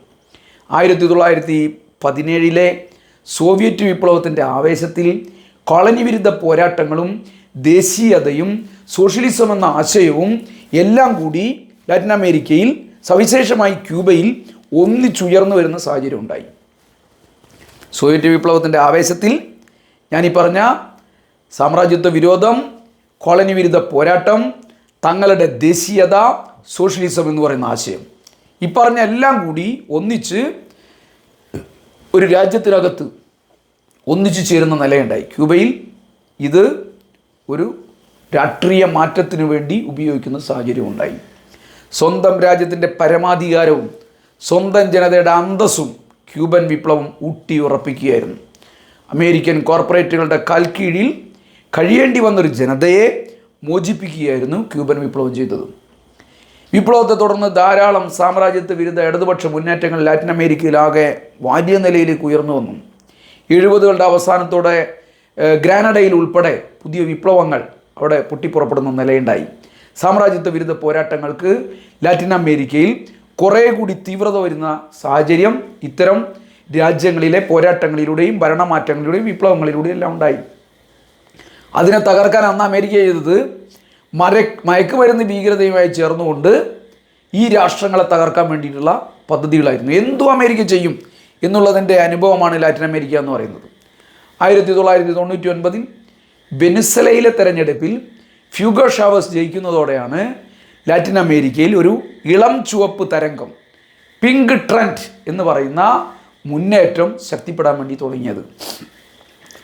1917 സോവിയറ്റ് വിപ്ലവത്തിൻ്റെ ആവേശത്തിൽ കോളനി വിരുദ്ധ പോരാട്ടങ്ങളും ദേശീയതയും സോഷ്യലിസം എന്ന ആശയവും എല്ലാം കൂടി ലാറ്റിൻ അമേരിക്കയിൽ, സവിശേഷമായി ക്യൂബയിൽ ഒന്നിച്ചുയർന്നു വരുന്ന സാഹചര്യം ഉണ്ടായി. സോവിയറ്റ് വിപ്ലവത്തിൻ്റെ ആവേശത്തിൽ ഞാനീ പറഞ്ഞ സാമ്രാജ്യത്വ വിരോധം, കോളനി വിരുദ്ധ പോരാട്ടം, തങ്ങളുടെ ദേശീയത, സോഷ്യലിസം എന്ന് പറയുന്ന ആശയം. ഈ പറഞ്ഞ എല്ലാം കൂടി ഒന്നിച്ച് ഒരു രാജ്യത്തിനകത്ത് ഒന്നിച്ചു ചേരുന്ന നിലയുണ്ടായി. ക്യൂബയിൽ ഇത് ഒരു രാഷ്ട്രീയ മാറ്റത്തിനു വേണ്ടി ഉപയോഗിക്കുന്ന സാഹചര്യം ഉണ്ടായി. സ്വന്തം രാജ്യത്തിൻ്റെ പരമാധികാരവും സ്വന്തം ജനതയുടെ അന്തസ്സും ക്യൂബൻ വിപ്ലവം ഊട്ടിയുറപ്പിക്കുകയായിരുന്നു. അമേരിക്കൻ കോർപ്പറേറ്റുകളുടെ കാൽക്കീഴിൽ കഴിയേണ്ടി വന്നൊരു ജനതയെ മോചിപ്പിക്കുകയായിരുന്നു ക്യൂബൻ വിപ്ലവം ചെയ്തത്. വിപ്ലവത്തെ തുടർന്ന് ധാരാളം സാമ്രാജ്യത്വ വിരുദ്ധ ഇടതുപക്ഷ മുന്നേറ്റങ്ങൾ ലാറ്റിൻ അമേരിക്കയിലാകെ വലിയ നിലയിലേക്ക് ഉയർന്നു വന്നു. 70കളുടെ അവസാനത്തോടെ ഗ്രാനഡയിൽ ഉൾപ്പെടെ പുതിയ വിപ്ലവങ്ങൾ അവിടെ പൊട്ടിപ്പുറപ്പെടുന്ന നിലയുണ്ടായി. സാമ്രാജ്യത്വ വിരുദ്ധ പോരാട്ടങ്ങൾക്ക് ലാറ്റിൻ അമേരിക്കയിൽ കുറേ കൂടി തീവ്രത വരുന്ന സാഹചര്യം ഇത്തരം രാജ്യങ്ങളിലെ പോരാട്ടങ്ങളിലൂടെയും ഭരണമാറ്റങ്ങളിലൂടെയും വിപ്ലവങ്ങളിലൂടെയും എല്ലാം ഉണ്ടായി. അതിനെ തകർക്കാൻ അന്ന് അമേരിക്ക ചെയ്തത് മയക്കുമരുന്ന് ഭീകരതയുമായി ചേർന്നുകൊണ്ട് ഈ രാഷ്ട്രങ്ങളെ തകർക്കാൻ വേണ്ടിയിട്ടുള്ള പദ്ധതികളായിരുന്നു. എന്തും അമേരിക്ക ചെയ്യും എന്നുള്ളതിൻ്റെ അനുഭവമാണ് ലാറ്റിൻ അമേരിക്ക എന്ന് പറയുന്നത്. 1999 വെനിസ്വലയിലെ തെരഞ്ഞെടുപ്പിൽ ഫ്യൂഗോ ഷാവസ് ജയിക്കുന്നതോടെയാണ് ലാറ്റിൻ അമേരിക്കയിൽ ഒരു ഇളം ചുവപ്പ് തരംഗം, പിങ്ക് ട്രെൻഡ് എന്ന് പറയുന്ന മുന്നേറ്റം ശക്തിപ്പെടാൻ വേണ്ടി തുടങ്ങിയത്.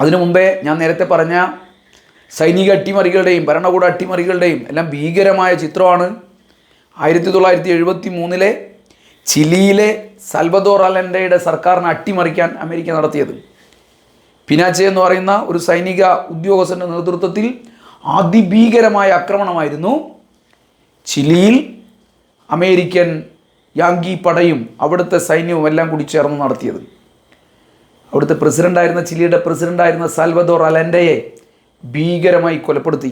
അതിനു മുമ്പേ ഞാൻ നേരത്തെ പറഞ്ഞ സൈനിക അട്ടിമറികളുടെയും ഭരണകൂട അട്ടിമറികളുടെയും എല്ലാം ഭീകരമായ ചിത്രമാണ് 1973 ചിലിയിലെ സാൽവദോർ അലൻഡയുടെ സർക്കാരിനെ അട്ടിമറിക്കാൻ അമേരിക്ക നടത്തിയത്. പിനാച്ചെ എന്ന് പറയുന്ന ഒരു സൈനിക ഉദ്യോഗസ്ഥൻ്റെ നേതൃത്വത്തിൽ അതിഭീകരമായ ആക്രമണമായിരുന്നു ചിലിയിൽ അമേരിക്കൻ യാങ്കി പടയും അവിടുത്തെ സൈന്യവും എല്ലാം കൂടി ചേർന്ന് നടത്തിയത്. അവിടുത്തെ പ്രസിഡൻ്റായിരുന്ന ചിലിയുടെ പ്രസിഡൻ്റായിരുന്ന സാൽവദോർ അലൻഡയെ ഭീകരമായി കൊലപ്പെടുത്തി.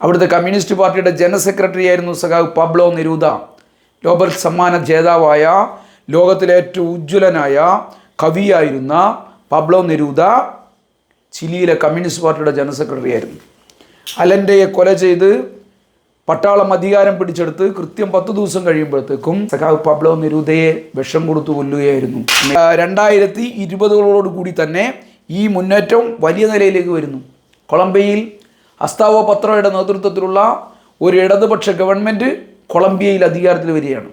അവിടുത്തെ കമ്മ്യൂണിസ്റ്റ് പാർട്ടിയുടെ ജനറൽ സെക്രട്ടറി ആയിരുന്നു സഖാവ് പബ്ലോ നെരൂദ. നോബൽ സമ്മാന ജേതാവായ ലോകത്തിലെ ഏറ്റവും ഉജ്ജ്വലനായ കവിയായിരുന്ന പബ്ലോ നെരൂദ ചിലിയിലെ കമ്മ്യൂണിസ്റ്റ് പാർട്ടിയുടെ ജനറൽ സെക്രട്ടറി ആയിരുന്നു. അലൻഡയെ കൊല ചെയ്ത് പട്ടാളം അധികാരം പിടിച്ചെടുത്ത് കൃത്യം 10 ദിവസം കഴിയുമ്പോഴത്തേക്കും സഖാവ് പബ്ലോ നെരൂദയെ വിഷം കൊടുത്തു കൊല്ലുകയായിരുന്നു. 2020 കൂടി തന്നെ ഈ മുന്നേറ്റം വലിയ നിലയിലേക്ക് വരുന്നു. കൊളംബിയയിൽ അസ്താവോ പത്രോയുടെ നേതൃത്വത്തിലുള്ള ഒരു ഇടതുപക്ഷ ഗവൺമെൻറ് കൊളംബിയയിൽ അധികാരത്തിൽ വരികയാണ്.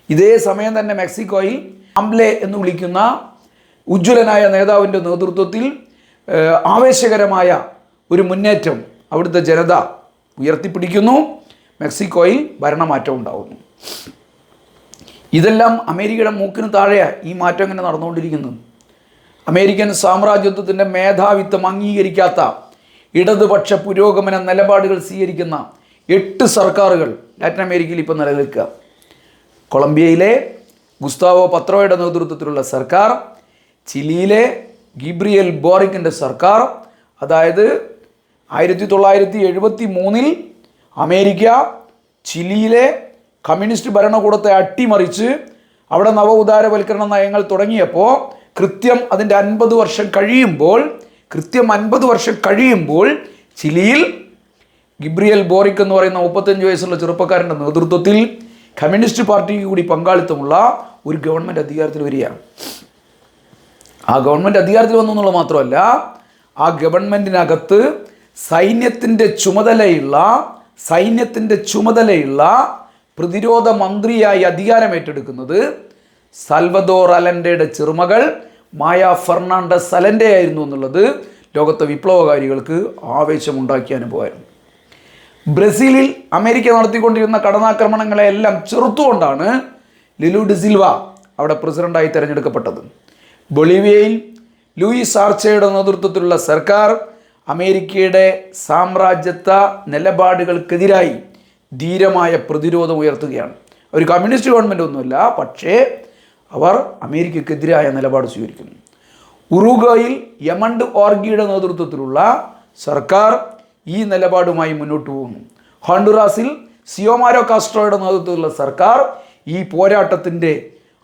ഇതേ സമയം തന്നെ മെക്സിക്കോയിൽ ആംബ്ലെ എന്ന് വിളിക്കുന്ന ഉജ്ജ്വലനായ നേതാവിൻ്റെ നേതൃത്വത്തിൽ ആവേശകരമായ ഒരു മുന്നേറ്റം അവിടുത്തെ ജനത ഉയർത്തിപ്പിടിക്കുന്നു. മെക്സിക്കോയിൽ ഭരണമാറ്റം ഉണ്ടാകുന്നു. ഇതെല്ലാം അമേരിക്കയുടെ മൂക്കിന് താഴെയാണ് ഈ മാറ്റം ഇങ്ങനെ നടന്നുകൊണ്ടിരിക്കുന്നത്. അമേരിക്കൻ സാമ്രാജ്യത്വത്തിൻ്റെ മേധാവിത്വം അംഗീകരിക്കാത്ത ഇടതുപക്ഷ പുരോഗമന നിലപാടുകൾ സ്വീകരിക്കുന്ന 8 സർക്കാരുകൾ ലാറ്റിൻ അമേരിക്കയിൽ ഇപ്പോൾ നിലനിൽക്കുക. കൊളംബിയയിലെ ഗുസ്താവോ പത്രോയുടെ നേതൃത്വത്തിലുള്ള സർക്കാർ, ചിലിയിലെ ഗിബ്രിയൽ ബോറിക്കിൻ്റെ സർക്കാർ, അതായത് 1973 അമേരിക്ക ചിലിയിലെ കമ്മ്യൂണിസ്റ്റ് ഭരണകൂടത്തെ അട്ടിമറിച്ച് അവിടെ നവ ഉദാരവൽക്കരണ നയങ്ങൾ തുടങ്ങിയപ്പോൾ കൃത്യം അതിൻ്റെ 50 വർഷം കഴിയുമ്പോൾ ചിലിയിൽ ഗിബ്രിയൽ ബോറിക് എന്ന് പറയുന്ന 35 വയസ്സുള്ള ചെറുപ്പക്കാരൻ്റെ നേതൃത്വത്തിൽ കമ്മ്യൂണിസ്റ്റ് പാർട്ടിക്ക് കൂടി പങ്കാളിത്തമുള്ള ഒരു ഗവൺമെൻറ് അധികാരത്തിൽ വരികയാണ്. ആ ഗവൺമെൻറ് അധികാരത്തിൽ വന്നു എന്നുള്ളത് മാത്രമല്ല, ആ ഗവൺമെൻറ്റിനകത്ത് സൈന്യത്തിൻ്റെ ചുമതലയുള്ള പ്രതിരോധ മന്ത്രിയായി അധികാരം ഏറ്റെടുക്കുന്നത് സാൽവദോർ അലൻഡയുടെ ചെറുമകൾ മായ ഫെർണാണ്ടസ് അലൻഡെ ആയിരുന്നു എന്നുള്ളത് ലോകത്തെ വിപ്ലവകാരികൾക്ക് ആവേശമുണ്ടാക്കിയ അനുഭവമായിരുന്നു. ബ്രസീലിൽ അമേരിക്ക നടത്തിക്കൊണ്ടിരുന്ന കടന്നാക്രമണങ്ങളെല്ലാം ചെറുത്തുകൊണ്ടാണ് ലുലു ഡി സിൽവ അവിടെ പ്രസിഡൻ്റായി തിരഞ്ഞെടുക്കപ്പെട്ടത്. ബൊളീവിയയിൽ ലൂയിസ് ആർച്ചയുടെ നേതൃത്വത്തിലുള്ള സർക്കാർ അമേരിക്കയുടെ സാമ്രാജ്യത്വ നിലപാടുകൾക്കെതിരായി ധീരമായ പ്രതിരോധം ഉയർത്തുകയാണ്. ഒരു കമ്മ്യൂണിസ്റ്റ് ഗവൺമെൻറ് ഒന്നുമില്ല, പക്ഷേ അവർ അമേരിക്കക്കെതിരായ നിലപാട് സ്വീകരിക്കുന്നു. ഉറുഗ്വേയിൽ യമണ്ട് ഓർഗിയുടെ നേതൃത്വത്തിലുള്ള സർക്കാർ ഈ നിലപാടുമായി മുന്നോട്ട് പോകുന്നു. ഹോണ്ടുറാസിൽ സിയോമാരോ കാസ്ട്രോയുടെ നേതൃത്വത്തിലുള്ള സർക്കാർ ഈ പോരാട്ടത്തിൻ്റെ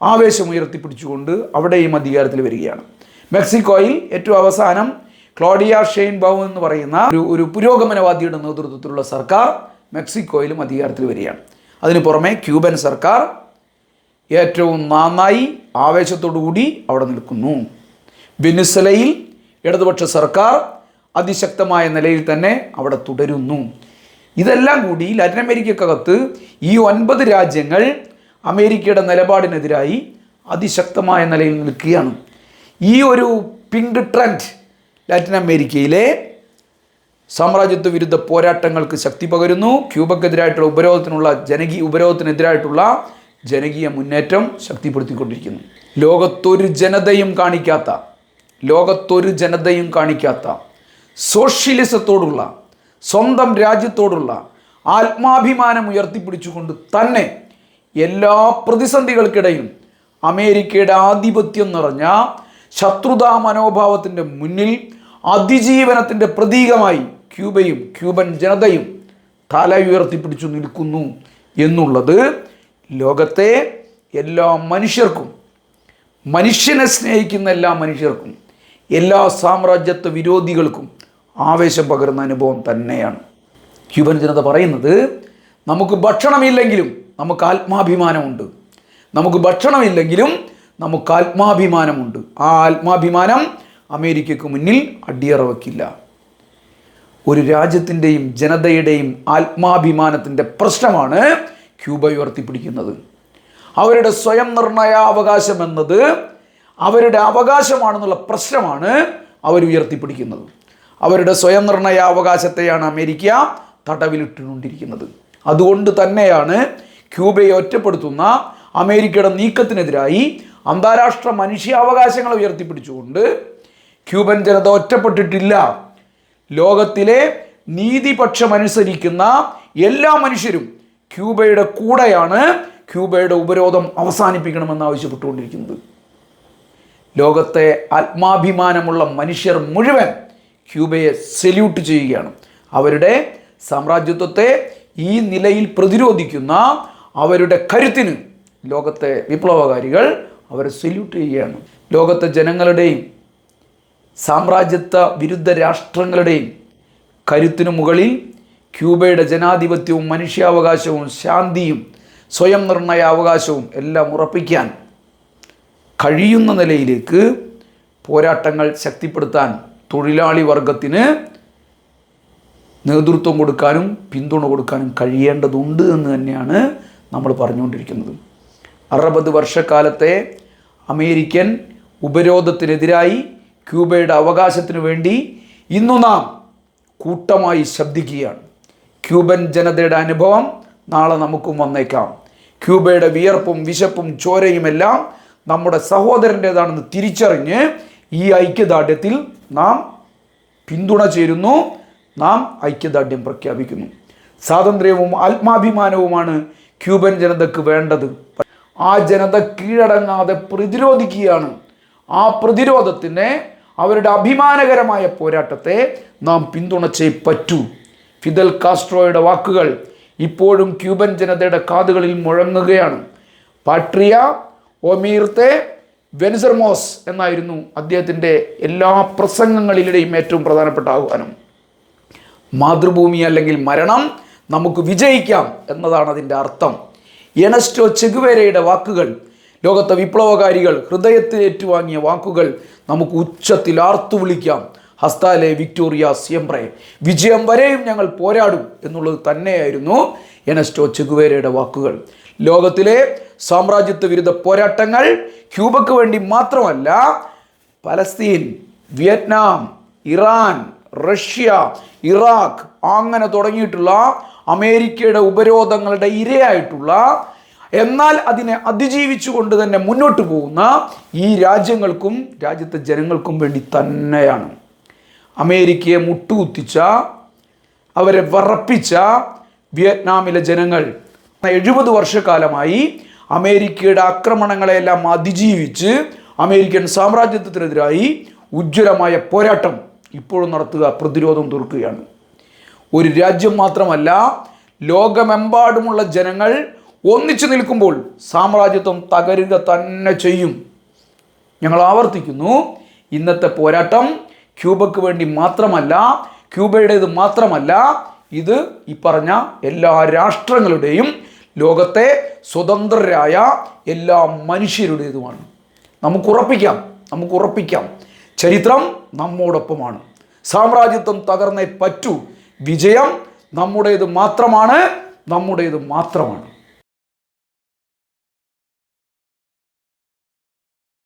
ആവേശം ഉയർത്തിപ്പിടിച്ചുകൊണ്ട് അവിടെയും അധികാരത്തിൽ വരികയാണ്. മെക്സിക്കോയിൽ ഏറ്റവും അവസാനം ക്ലോഡിയ ഷെയിൻബൗം എന്ന് പറയുന്ന ഒരു പുരോഗമനവാദിയുടെ നേതൃത്വത്തിലുള്ള സർക്കാർ മെക്സിക്കോയിലും അധികാരത്തിൽ വരികയാണ്. അതിനു പുറമെ ക്യൂബൻ സർക്കാർ ഏറ്റവും നന്നായി ആവേശത്തോടു കൂടി അവിടെ നിൽക്കുന്നു. വെനിസ്വലയിൽ ഇടതുപക്ഷ സർക്കാർ അതിശക്തമായ നിലയിൽ തന്നെ അവിടെ തുടരുന്നു. ഇതെല്ലാം കൂടി ലാറ്റിൻ അമേരിക്കക്കകത്ത് ഈ 9 രാജ്യങ്ങൾ അമേരിക്കയുടെ നിലപാടിനെതിരായി അതിശക്തമായ നിലയിൽ നിൽക്കുകയാണ്. ഈ ഒരു പിങ്ക് ട്രെൻഡ് ലാറ്റിൻ അമേരിക്കയിലെ സാമ്രാജ്യത്വ വിരുദ്ധ പോരാട്ടങ്ങൾക്ക് ശക്തി പകരുന്നു. ക്യൂബക്കെതിരായിട്ടുള്ള ഉപരോധത്തിനെതിരായിട്ടുള്ള ജനകീയ മുന്നേറ്റം ശക്തിപ്പെടുത്തിക്കൊണ്ടിരിക്കുന്നു. ലോകത്തൊരു ജനതയും കാണിക്കാത്ത സോഷ്യലിസത്തോടുള്ള, സ്വന്തം രാജ്യത്തോടുള്ള ആത്മാഭിമാനം ഉയർത്തിപ്പിടിച്ചുകൊണ്ട് തന്നെ എല്ലാ പ്രതിസന്ധികൾക്കിടയിലും അമേരിക്കയുടെ ആധിപത്യം നിറഞ്ഞ ശത്രുതാ മനോഭാവത്തിൻ്റെ മുന്നിൽ അതിജീവനത്തിൻ്റെ പ്രതീകമായി ക്യൂബയും ക്യൂബൻ ജനതയും തല ഉയർത്തിപ്പിടിച്ചു നിൽക്കുന്നു എന്നുള്ളത് ലോകത്തെ എല്ലാ മനുഷ്യർക്കും, മനുഷ്യനെ സ്നേഹിക്കുന്ന എല്ലാ മനുഷ്യർക്കും, എല്ലാ സാമ്രാജ്യത്വ വിരോധികൾക്കും ആവേശം പകരുന്ന അനുഭവം തന്നെയാണ്. ക്യൂബൻ ജനത പറയുന്നത്, നമുക്ക് ഭക്ഷണമില്ലെങ്കിലും നമുക്ക് ആത്മാഭിമാനമുണ്ട്, നമുക്ക് ഭക്ഷണമില്ലെങ്കിലും നമുക്ക് ആത്മാഭിമാനമുണ്ട്. ആ ആത്മാഭിമാനം അമേരിക്കയ്ക്ക് മുന്നിൽ അടിയറ വയ്ക്കില്ല. ഒരു രാജ്യത്തിൻ്റെയും ജനതയുടെയും ആത്മാഭിമാനത്തിൻ്റെ പ്രശ്നമാണ് ക്യൂബ ഉയർത്തിപ്പിടിക്കുന്നത്. അവരുടെ സ്വയം നിർണയാവകാശം എന്നത് അവരുടെ അവകാശമാണെന്നുള്ള പ്രശ്നമാണ് അവർ ഉയർത്തിപ്പിടിക്കുന്നത്. അവരുടെ സ്വയം നിർണയാവകാശത്തെയാണ് അമേരിക്ക തടവിലിട്ടുകൊണ്ടിരിക്കുന്നത്. അതുകൊണ്ട് തന്നെയാണ് ക്യൂബയെ ഒറ്റപ്പെടുത്തുന്ന അമേരിക്കയുടെ നീക്കത്തിനെതിരായി അന്താരാഷ്ട്ര മനുഷ്യാവകാശങ്ങൾ ഉയർത്തിപ്പിടിച്ചുകൊണ്ട് ക്യൂബൻ ജനത ഒറ്റപ്പെട്ടിട്ടില്ല. ലോകത്തിലെ നീതിപക്ഷമനുസരിക്കുന്ന എല്ലാ മനുഷ്യരും ക്യൂബയുടെ കൂടെയാണ് ക്യൂബയുടെ ഉപരോധം അവസാനിപ്പിക്കണമെന്ന് ആവശ്യപ്പെട്ടുകൊണ്ടിരിക്കുന്നത്. ലോകത്തെ ആത്മാഭിമാനമുള്ള മനുഷ്യർ മുഴുവൻ ക്യൂബയെ സല്യൂട്ട് ചെയ്യുകയാണ്. അവരുടെ സാമ്രാജ്യത്വത്തെ ഈ നിലയിൽ പ്രതിരോധിക്കുന്ന അവരുടെ കരുത്തിന് ലോകത്തെ വിപ്ലവകാരികൾ അവരെ സല്യൂട്ട് ചെയ്യുകയാണ്. ലോകത്തെ ജനങ്ങളുടെയും സാമ്രാജ്യത്വ വിരുദ്ധ രാഷ്ട്രങ്ങളുടെയും കരുത്തിനു മുകളിൽ ക്യൂബയുടെ ജനാധിപത്യവും മനുഷ്യാവകാശവും ശാന്തിയും സ്വയം നിർണയാവകാശവും എല്ലാം ഉറപ്പിക്കാൻ കഴിയുന്ന നിലയിലേക്ക് പോരാട്ടങ്ങൾ ശക്തിപ്പെടുത്താൻ തൊഴിലാളി വർഗത്തിന് നേതൃത്വം കൊടുക്കാനും പിന്തുണ കൊടുക്കാനും കഴിയേണ്ടതുണ്ട് എന്ന് തന്നെയാണ് നമ്മൾ പറഞ്ഞുകൊണ്ടിരിക്കുന്നത്. 60 വർഷക്കാലത്തെ അമേരിക്കൻ ഉപരോധത്തിനെതിരായി ക്യൂബയുടെ അവകാശത്തിനു വേണ്ടി ഇന്നു നാം കൂട്ടമായി ശബ്ദിക്കുകയാണ്. ക്യൂബൻ ജനതയുടെ അനുഭവം നാളെ നമുക്കും വന്നേക്കാം. ക്യൂബയുടെ വിയർപ്പും വിശപ്പും ചോരയുമെല്ലാം നമ്മുടെ സഹോദരൻ്റേതാണെന്ന് തിരിച്ചറിഞ്ഞ് ഈ ഐക്യദാർഢ്യത്തിൽ നാം പിന്തുണ ചേരുന്നു, നാം ഐക്യദാർഢ്യം പ്രഖ്യാപിക്കുന്നു. സ്വാതന്ത്ര്യവും ആത്മാഭിമാനവുമാണ് ക്യൂബൻ ജനതയ്ക്ക് വേണ്ടത്. ആ ജനത കീഴടങ്ങാതെ പ്രതിരോധിക്കുകയാണ്. ആ പ്രതിരോധത്തിനെ, അവരുടെ അഭിമാനകരമായ പോരാട്ടത്തെ നാം പിന്തുണച്ചേ പറ്റൂ. ഫിദൽ കാസ്ട്രോയുടെ വാക്കുകൾ ഇപ്പോഴും ക്യൂബൻ ജനതയുടെ കാതുകളിൽ മുഴങ്ങുകയാണ്. പാട്രിയ ഒമീർത്തെ വെൻസർമോസ് എന്നായിരുന്നു അദ്ദേഹത്തിൻ്റെ എല്ലാ പ്രസംഗങ്ങളിലൂടെയും ഏറ്റവും പ്രധാനപ്പെട്ട ആഹ്വാനം. മാതൃഭൂമി അല്ലെങ്കിൽ മരണം, നമുക്ക് വിജയിക്കാം എന്നതാണ് അതിൻ്റെ അർത്ഥം. എണസ്റ്റോ ചെഗുവേരയുടെ വാക്കുകൾ, ലോകത്തെ വിപ്ലവകാരികൾ ഹൃദയത്തിൽ ഏറ്റുവാങ്ങിയ വാക്കുകൾ നമുക്ക് ഉച്ചത്തിൽ ആർത്തു വിളിക്കാം. ഹസ്താലെ വിക്ടോറിയ സിയംബ്രെ, വിജയം വരെയും ഞങ്ങൾ പോരാടും എന്നുള്ളത് തന്നെയായിരുന്നു എണസ്റ്റോ ചെഗുവേരയുടെ വാക്കുകൾ. ലോകത്തിലെ സാമ്രാജ്യത്വ വിരുദ്ധ പോരാട്ടങ്ങൾ ക്യൂബയ്ക്ക് വേണ്ടി മാത്രമല്ല, Palestine, Vietnam, Iran, Russia, Iraq അങ്ങനെ തുടങ്ങിയിട്ടുള്ള അമേരിക്കയുടെ ഉപരോധങ്ങളുടെ ഇരയായിട്ടുള്ള, എന്നാൽ അതിനെ അതിജീവിച്ചുകൊണ്ട് തന്നെ മുന്നോട്ട് പോകുന്ന ഈ രാജ്യങ്ങൾക്കും രാജ്യത്തെ ജനങ്ങൾക്കും വേണ്ടി തന്നെയാണ്. അമേരിക്കയെ മുട്ടുകുത്തിച്ച, അവരെ വറപ്പിച്ച വിയറ്റ്നാമിലെ ജനങ്ങൾ 70 വർഷക്കാലമായി അമേരിക്കയുടെ ആക്രമണങ്ങളെല്ലാം അതിജീവിച്ച് അമേരിക്കൻ സാമ്രാജ്യത്വത്തിനെതിരായി ഉജ്ജ്വലമായ പോരാട്ടം ഇപ്പോഴും നടത്തുക, പ്രതിരോധം തീർക്കുകയാണ്. ഒരു രാജ്യം മാത്രമല്ല, ലോകമെമ്പാടുമുള്ള ജനങ്ങൾ ഒന്നിച്ചു നിൽക്കുമ്പോൾ സാമ്രാജ്യത്വം തകരുക തന്നെ ചെയ്യും. ഞങ്ങൾ ആവർത്തിക്കുന്നു, ഇന്നത്തെ പോരാട്ടം ക്യൂബയ്ക്ക് വേണ്ടി മാത്രമല്ല, ക്യൂബയുടേത് മാത്രമല്ല, ഇത് ഈ പറഞ്ഞ എല്ലാ രാഷ്ട്രങ്ങളുടെയും, ലോകത്തെ സ്വതന്ത്രരായ എല്ലാ മനുഷ്യരുടേതുമാണ്. നമുക്കുറപ്പിക്കാം, ചരിത്രം നമ്മോടൊപ്പമാണ്. സാമ്രാജ്യത്വം തകർന്നേ പറ്റൂ. വിജയം നമ്മുടേത് മാത്രമാണ്, നമ്മുടേത് മാത്രമാണ്.